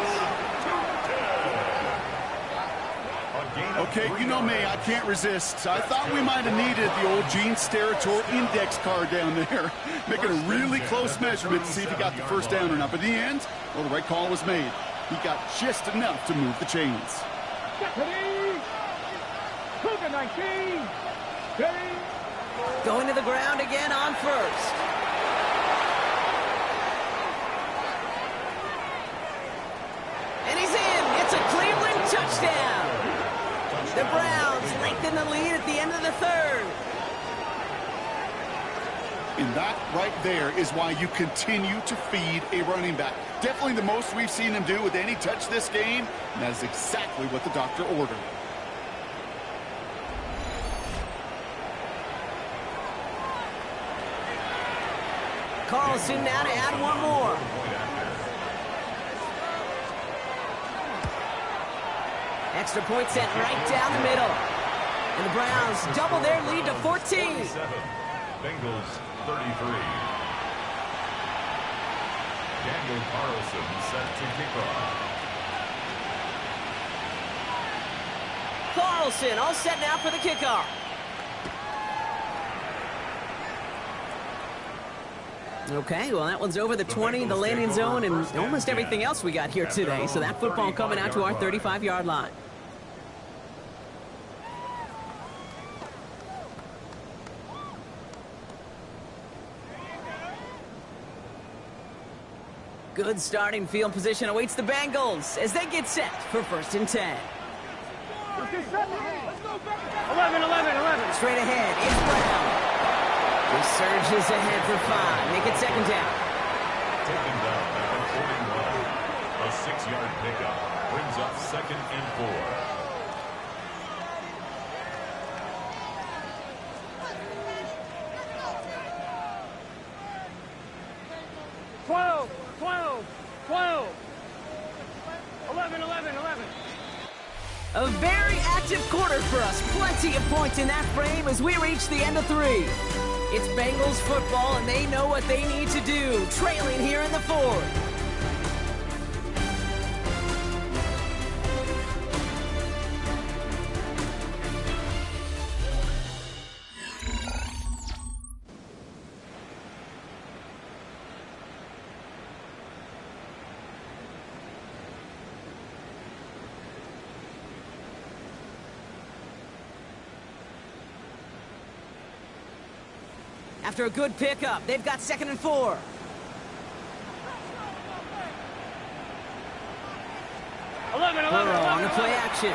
Okay, you know me, I can't resist. I thought we might have needed the old Gene Steratore index card down there, making a really close measurement to see if he got the 1st down or not. But in the end, well, the right call was made. He got just enough to move the chains. Going to the ground again on 1st. And he's in. It's a Cleveland touchdown. The Browns lengthen the lead at the end of the 3rd. And that right there is why you continue to feed a running back. Definitely the most we've seen him do with any touch this game, and that is exactly what the doctor ordered. Carlson now to add one more. Extra point sent right down the middle. And the Browns double their lead to 14. Bengals 33. Daniel Carlson set to kick off. Carlson all set now for the kickoff. Okay, well, that one's over the 20, the landing zone, and almost everything else we got here today. So that football coming out to our 35-yard line. Good starting field position awaits the Bengals as they get set for 1st and 10. 11. Straight ahead, it's Brown. He surges ahead for 5. Make it 2nd down. Taken down at the 41. A 6-yard pickup brings up 2nd and 4. 11. A very active quarter for us. Plenty of points in that frame as we reach the end of 3. It's Bengals football, and they know what they need to do. Trailing here in the 4th. After a good pickup, they've got 2nd and 4. Burrow on the play action.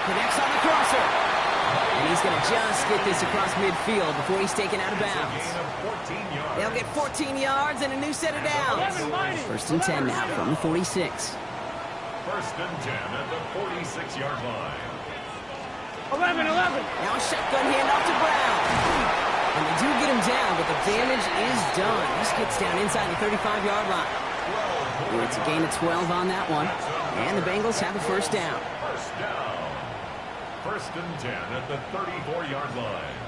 Connects on the crosser. And he's going to just get this across midfield before he's taken out of bounds. They'll get 14 yards and a new set of downs. 1st and 10 now from the 46. 1st and 10 at the 46-yard line. 11. Now a shotgun handoff to Brown. And they do get him down, but the damage is done. This gets down inside the 35-yard line. And it's a gain of 12 on that one. And the Bengals have a 1st down. 1st down. 1st and 10 at the 34-yard line.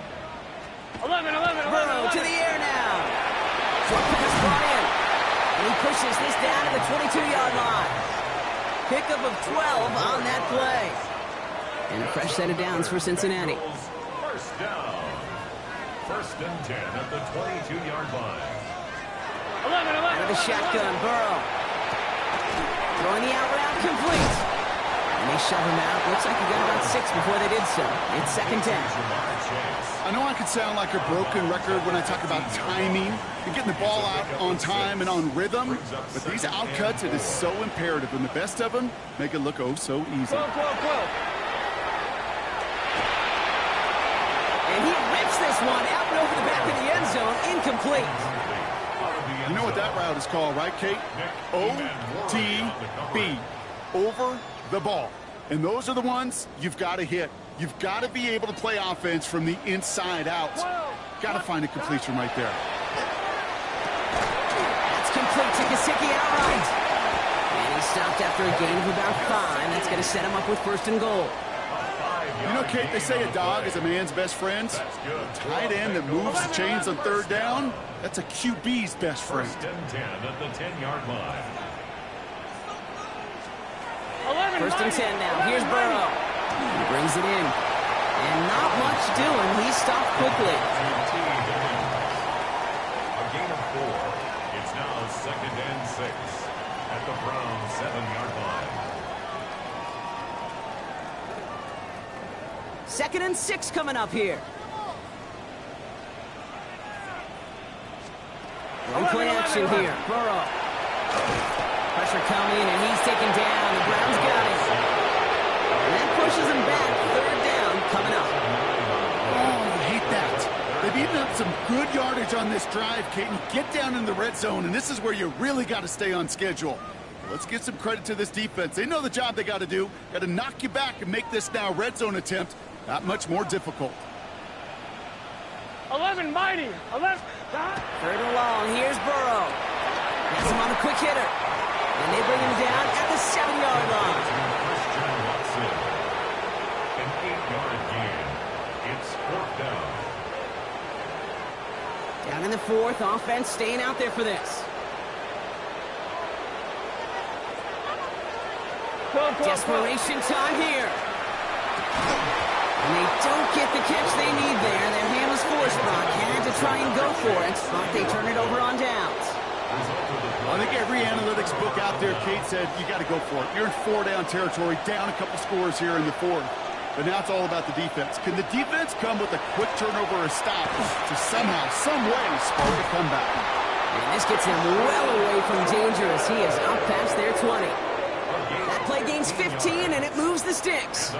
11. Burrow to the air now. Short pass brought in. And he pushes this down to the 22-yard line. Pickup of 12 on that play. And a fresh set of downs for Cincinnati. 1st down. 1st and 10 at the 22-yard line. 11. Out of the shotgun, Burrow. Throwing the out route complete. And they shove him out. Looks like he got about 6 before they did so. It's 2nd down. I know I could sound like a broken record when I talk about timing and getting the ball out on time and on rhythm, but these outcuts, it is so imperative, and the best of them make it look oh so easy. 12. And he rips this one out and over the back of the end zone. Incomplete. You know what that route is called, right, Kate? OTB. Over the ball. And those are the ones you've got to hit. You've got to be able to play offense from the inside out. Got to find a completion right there. That's complete to Gesicki outright. And he stopped after a gain of about 5. That's going to set him up with 1st and goal. You know, Kate, they say a dog is a man's best friend. A tight end that moves the chains on 3rd down, that's a QB's best friend. 1st and 10 at the 10-yard line. 1st and 10 now. Here's Burrow. He brings it in. And not much doing. He's stopped quickly. A gain of 4. It's now 2nd and 6 at the Browns' 7-yard line. 2nd and 6 coming up here. One play action here. Burrow. Pressure coming, and he's taken down. The Browns got him. And that pushes him back. 3rd down coming up. Oh, I hate that. They've eaten up some good yardage on this drive, Kate. And you get down in the red zone, and this is where you really got to stay on schedule. Let's give some credit to this defense. They know the job they got to do. Got to knock you back and make this now red zone attempt that much more difficult. 11 mighty. 11. Third and long. Here's Burrow. Has him on a quick hitter. And they bring him down at the 7-yard line. Christian Watson. An 8-yard gain. It's 4th down. Down in the 4th. Offense staying out there for this. Desperation time here. And they don't get the catch they need there. Their hand was forced, Brock. Had to try and go for it, but they turn it over on downs. I think every analytics book out there, Kate, said you got to go for it. You're in 4-down territory, down a couple scores here in the 4th. But now it's all about the defense. Can the defense come with a quick turnover or stop to somehow, some way, spark a comeback? And this gets him well away from danger as he is up past their 20. That play gains 15, and it moves the sticks.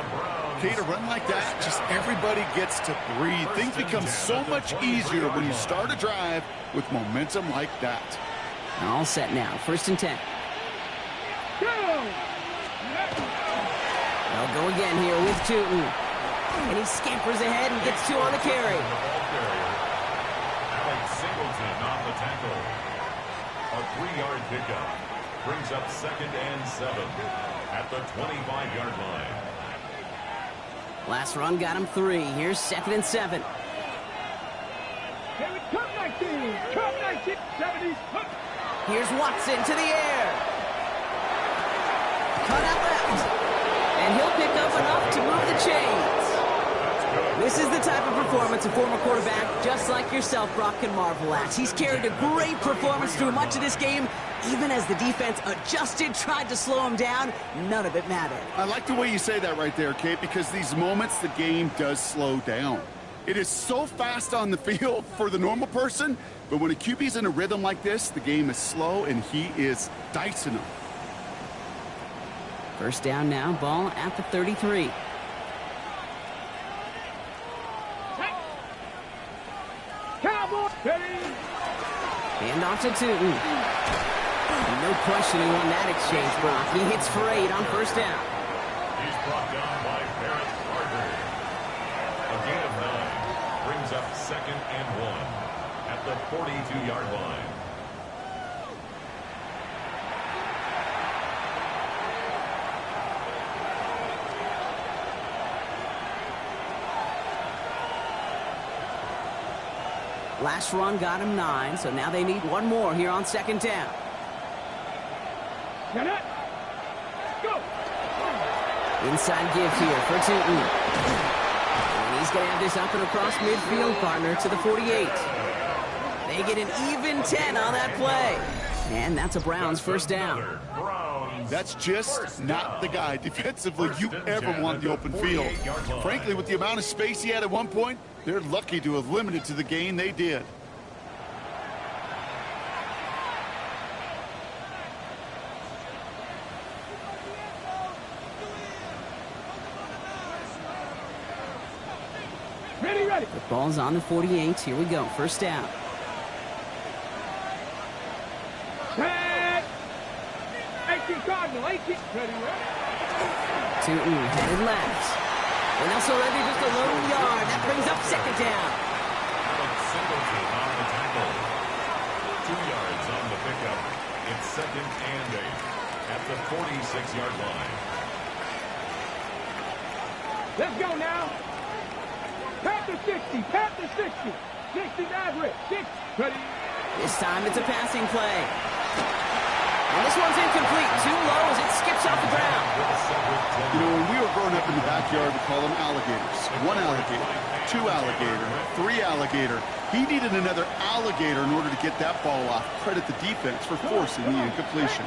Kate, a run like that, just everybody gets to breathe. Things become so much easier when you start a drive with momentum like that. All set now. 1st and 10. They'll go again here with Tootin. And he scampers ahead and gets 2 on the carry. Alex Singleton on the tackle. A 3-yard pickup. Brings up 2nd and 7 at the 25-yard line. Last run got him 3. Here's 2nd and 7. Here we come, 19. Come, 19. 70. Here's Watson to the air. Cut out left. And he'll pick up enough to move the chains. This is the type of performance a former quarterback, just like yourself, Brock, can marvel at. He's carried a great performance through much of this game. Even as the defense adjusted, tried to slow him down, none of it mattered. I like the way you say that right there, Kate, because these moments the game does slow down. It is so fast on the field for the normal person, but when a QB's in a rhythm like this, the game is slow and he is dicing them. 1st down now, ball at the 33. Cowboy. Hand off to Tootin. No question he won that exchange, Brock. He hits for 8 on 1st down. He's brought down by Barrett Carter. A gain of 9 brings up 2nd and 1 at the 42-yard line. Last run got him 9, so now they need 1 more here on 2nd down. Get it. Go. Inside give here for Tootin. And he's going to have this up and across midfield, partner, to the 48. They get an even 10 on that play. And that's a Browns 1st down. That's just not the guy defensively you ever want in the open field. Frankly, with the amount of space he had at one point, they're lucky to have limited to the gain they did. Ready. The ball's on the 48. Here we go. 1st down. Tag. 18 Cardinal. 18. Ready. Tootin headed left. And also ready just a lone yard. That brings up 2nd down. Alex Singleton on the tackle. 2 yards on the pickup. It's 2nd and 8 at the 46-yard line. Let's go now. Panther 60. Panther 60. 60 Maverick. 6. Ready. This time it's a passing play. And this one's incomplete. Too low as it skips off the ground. You know, when we were growing up in the backyard, we call them alligators. 1 alligator, 2 alligator, 3 alligator. He needed another alligator in order to get that ball off. Credit the defense for forcing the incompletion.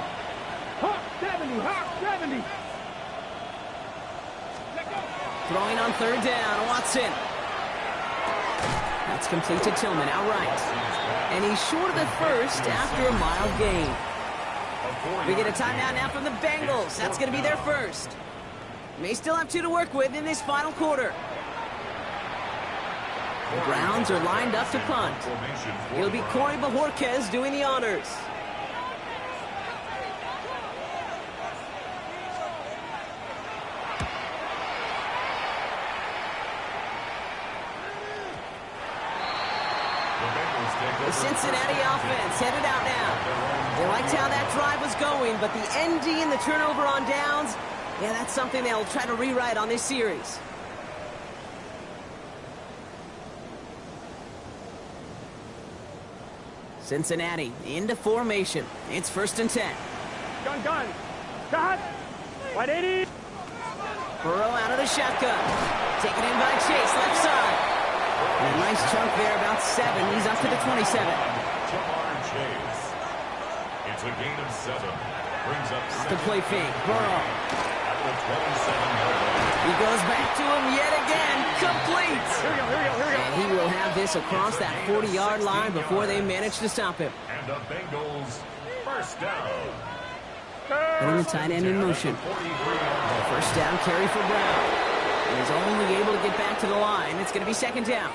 Hawk 70. Hawk 70. Throwing on 3rd down. Watson. That's complete to Tillman outright. And he's short of the 1st after a mild gain. We get a timeout now from the Bengals. That's going to be their 1st. May still have 2 to work with in this final quarter. The Browns are lined up to punt. It'll be Corey Bajorquez doing the honors. The Cincinnati offense headed out now. They liked how that drive was going, but the ND and the turnover on downs, yeah, that's something they'll try to rewrite on this series. Cincinnati into formation. It's 1st and 10. Gun. Shot. 180. Burrow out of the shotgun. Taken in by Chase, left side. And a nice chunk there, about 7. He's up to the 27. Jamar Chase. It's a gain of 7. Brings up The play fake. Burrow. at the 27-yard line. He goes back to him yet again. Complete. Here we go. And he will have this across that 40-yard line before they manage to stop him. And the Bengals first down. Putting the tight end in motion. 43-yard line. First down carry for Brown. He's only able to get back to the line. It's going to be 2nd down.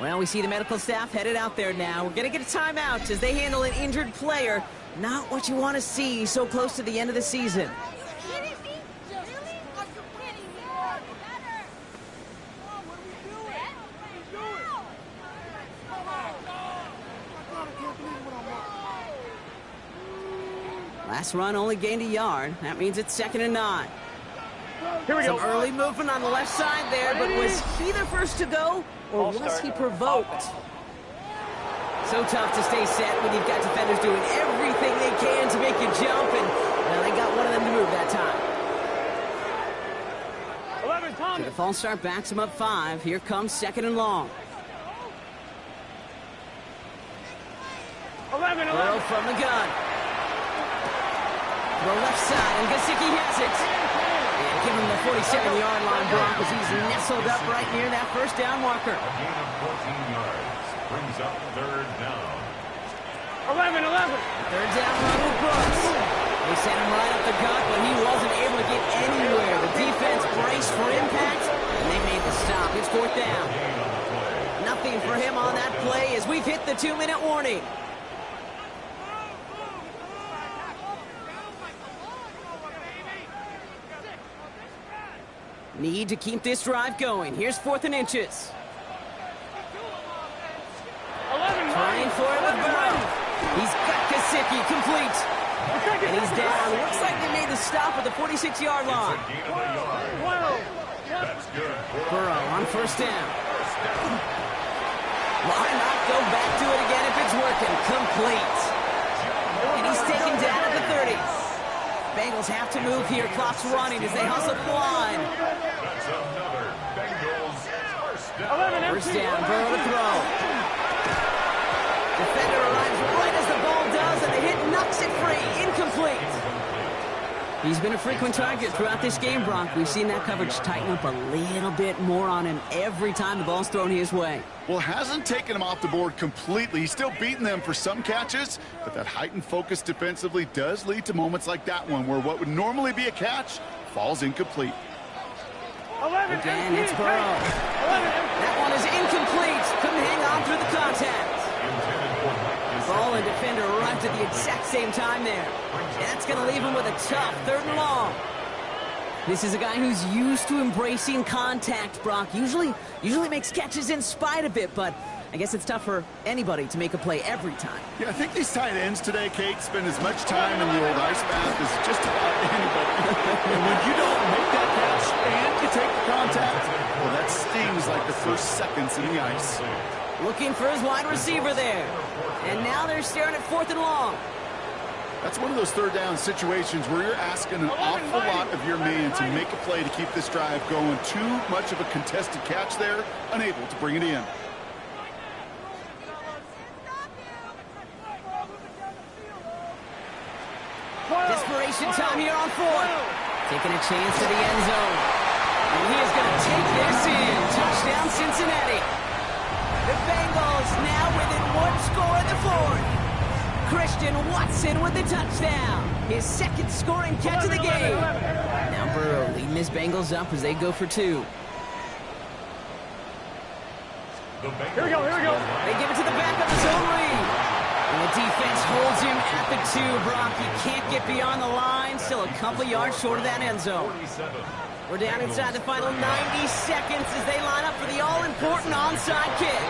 Well, we see the medical staff headed out there now. We're going to get a timeout as they handle an injured player. Not what you want to see so close to the end of the season. Last run only gained a yard. That means it's 2nd and 9. Here we Some go. early movement on the left side there, but was he the first to go, or was he provoked? So tough to stay set when you've got defenders doing everything they can to make you jump, and well, they got one of them to move that time. 11, So Thomas. the false start backs him up 5. Here comes 2nd and long. 11. Burrow from the gun. To the left side, and Gesicki has it. And give him the 47-yard line, Brock, as he's nestled up right near that first down marker. A gain of 14 yards. Brings up 3rd down. 11. Third down run with Brooks. They sent him right up the gut, but he wasn't able to get anywhere. The defense braced for impact, and they made the stop. It's 4th down. Gain on the play. Nothing for him on that play as we've hit the 2-minute warning. Need to keep this drive going. Here's 4th and inches. 11. Trying for it with Burrow. He's got Gesicki complete. And he's down. Looks like they made the stop at the 46-yard line. Gain of a yard. That's good. Burrow on 1st down. Why not go back to it again if it's working? Complete. And he's taken down at the 30. Bengals have to move here. Clock's running as they hustle the line. That's another Bengals first down. First down, Burrow to throw. Defender arrives right as the ball does, and the hit knocks it free. Incomplete. He's been a frequent target throughout this game, Brock. We've seen that coverage tighten up a little bit more on him every time the ball's thrown his way. Well, hasn't taken him off the board completely. He's still beating them for some catches, but that heightened focus defensively does lead to moments like that one where what would normally be a catch falls incomplete. 11. Again, it's Burrow. That one is incomplete. Couldn't hang on through the contact. Ball and defender arrived at the exact same time there. And that's going to leave him with a tough 3rd and long. This is a guy who's used to embracing contact, Brock. Usually makes catches in spite of it, but I guess it's tough for anybody to make a play every time. Yeah, I think these tight ends today, Kate, spend as much time in the old ice bath as just about anybody. And when you don't make that catch and you take the contact, well, that stings like the first seconds in the ice. Looking for his wide receiver there. And now they're staring at 4th and long. That's one of those 3rd down situations where you're asking an awful lot of your man to make a play to keep this drive going. Too much of a contested catch there, unable to bring it in. Desperation time here on 4th. Taking a chance to the end zone. And he is going to take this in. Touchdown, Cincinnati. The Bengals now within 1 score in the 4th. Christian Watson with the touchdown. His 2nd scoring catch of the game. Now Burrow leading his Bengals up as they go for 2. Here we go. They give it to the back of his own read. And the defense holds him at the 2, Brock. He can't get beyond the line. Still a couple yards short of that end zone. We're down inside the final 90 seconds as they line up for the all-important onside kick.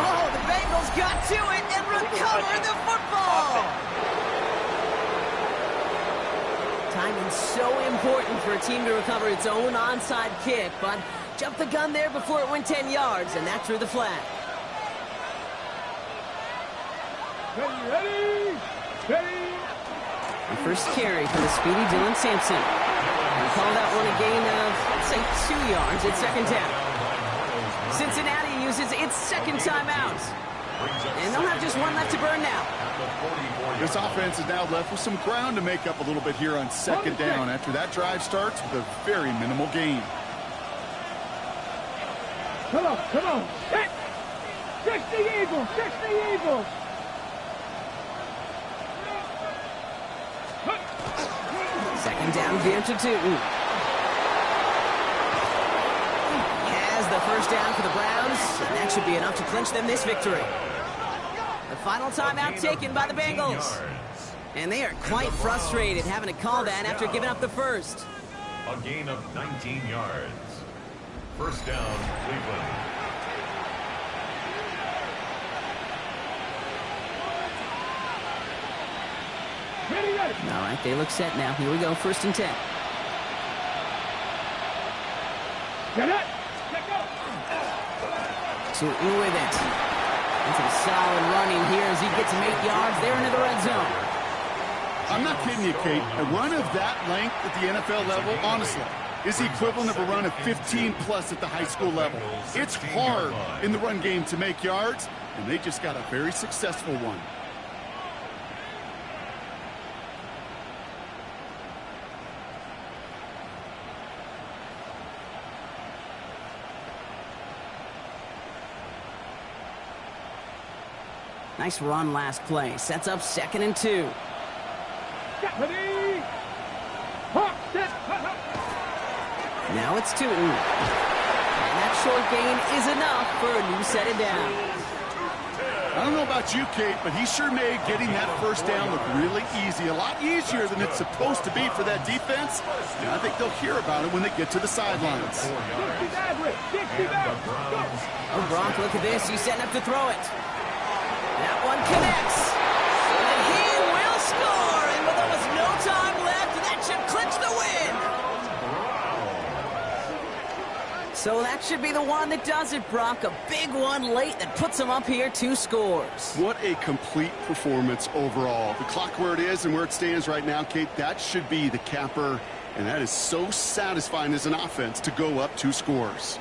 Oh, the Bengals Bengals got to it and recovered the football. Timing's so important for a team to recover its own onside kick, but jumped the gun there before it went 10 yards, and that drew the flag. Ready? The first carry for the speedy Dylan Sampson. And call that one a gain of, let's say, 2 yards at second down. Cincinnati uses its second timeout. And they'll have just one left to burn now. This offense is now left with some ground to make up a little bit here on second down after that drive starts with a very minimal gain. Come on. Hit! 60 Eagles! Second down here to Tootin. Has the first down for the Browns, and that should be enough to clinch them this victory. The final timeout taken by the Bengals. And they are quite frustrated having to call that after giving up the first. A gain of 19 yards. First down, Cleveland. All right, they look set now. Here we go, 1st and 10. Get it! Tootin with it. That's a solid running here as he gets him 8 yards there into the red zone. I'm not kidding you, Kate. A run of that length at the NFL level, honestly, is the equivalent of a run of 15-plus at the high school level. It's hard in the run game to make yards, and they just got a very successful one. Nice run last play. Sets up 2nd and 2. Now it's Tootin. And that short gain is enough for a new set of downs. I don't know about you, Kate, but he sure made getting that first down look really easy. A lot easier than it's supposed to be for that defense. And I think they'll hear about it when they get to the sidelines. Oh, Gronk, look at this. He's setting up to throw it. That one connects. And he will score. And with almost no time left, that should clinch the win. So that should be the one that does it, Brock. A big one late that puts him up here 2 scores. What a complete performance overall. The clock where it is and where it stands right now, Kate, that should be the capper. And that is so satisfying as an offense to go up 2 scores.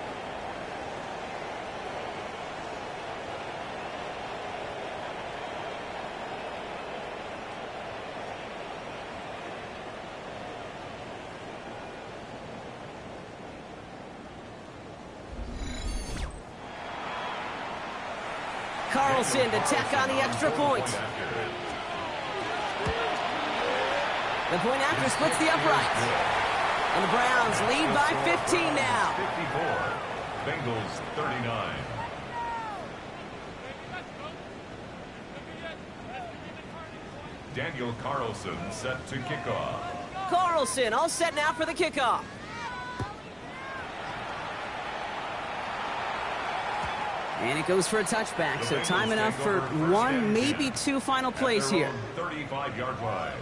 Carlson to tack on the extra point. The point after splits the uprights. And the Browns lead by 15 now. 54. Bengals 39. Daniel Carlson set to kickoff. Carlson all set now for the kickoff. And it goes for a touchback, so time enough for 1, maybe 2 final plays here. 35-yard line.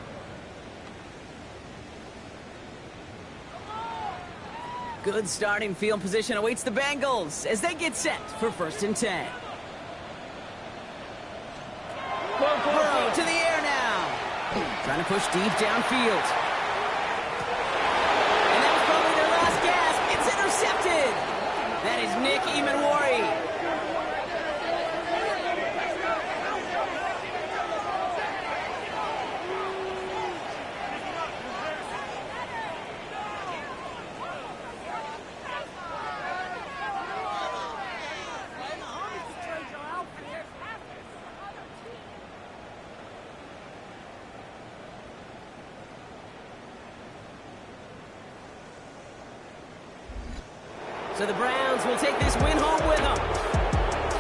Good starting field position awaits the Bengals as they get set for 1st and 10. Burrow to the air now. Trying to push deep downfield. And that was probably their last gasp. It's intercepted. That is Nick Emanwari. So the Browns will take this win home with them.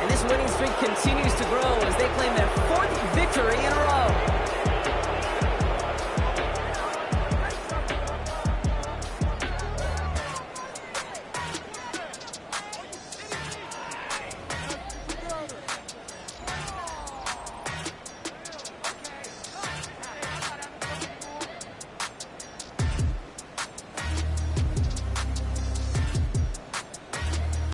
And this winning streak continues to grow as they claim their 4th victory in a row.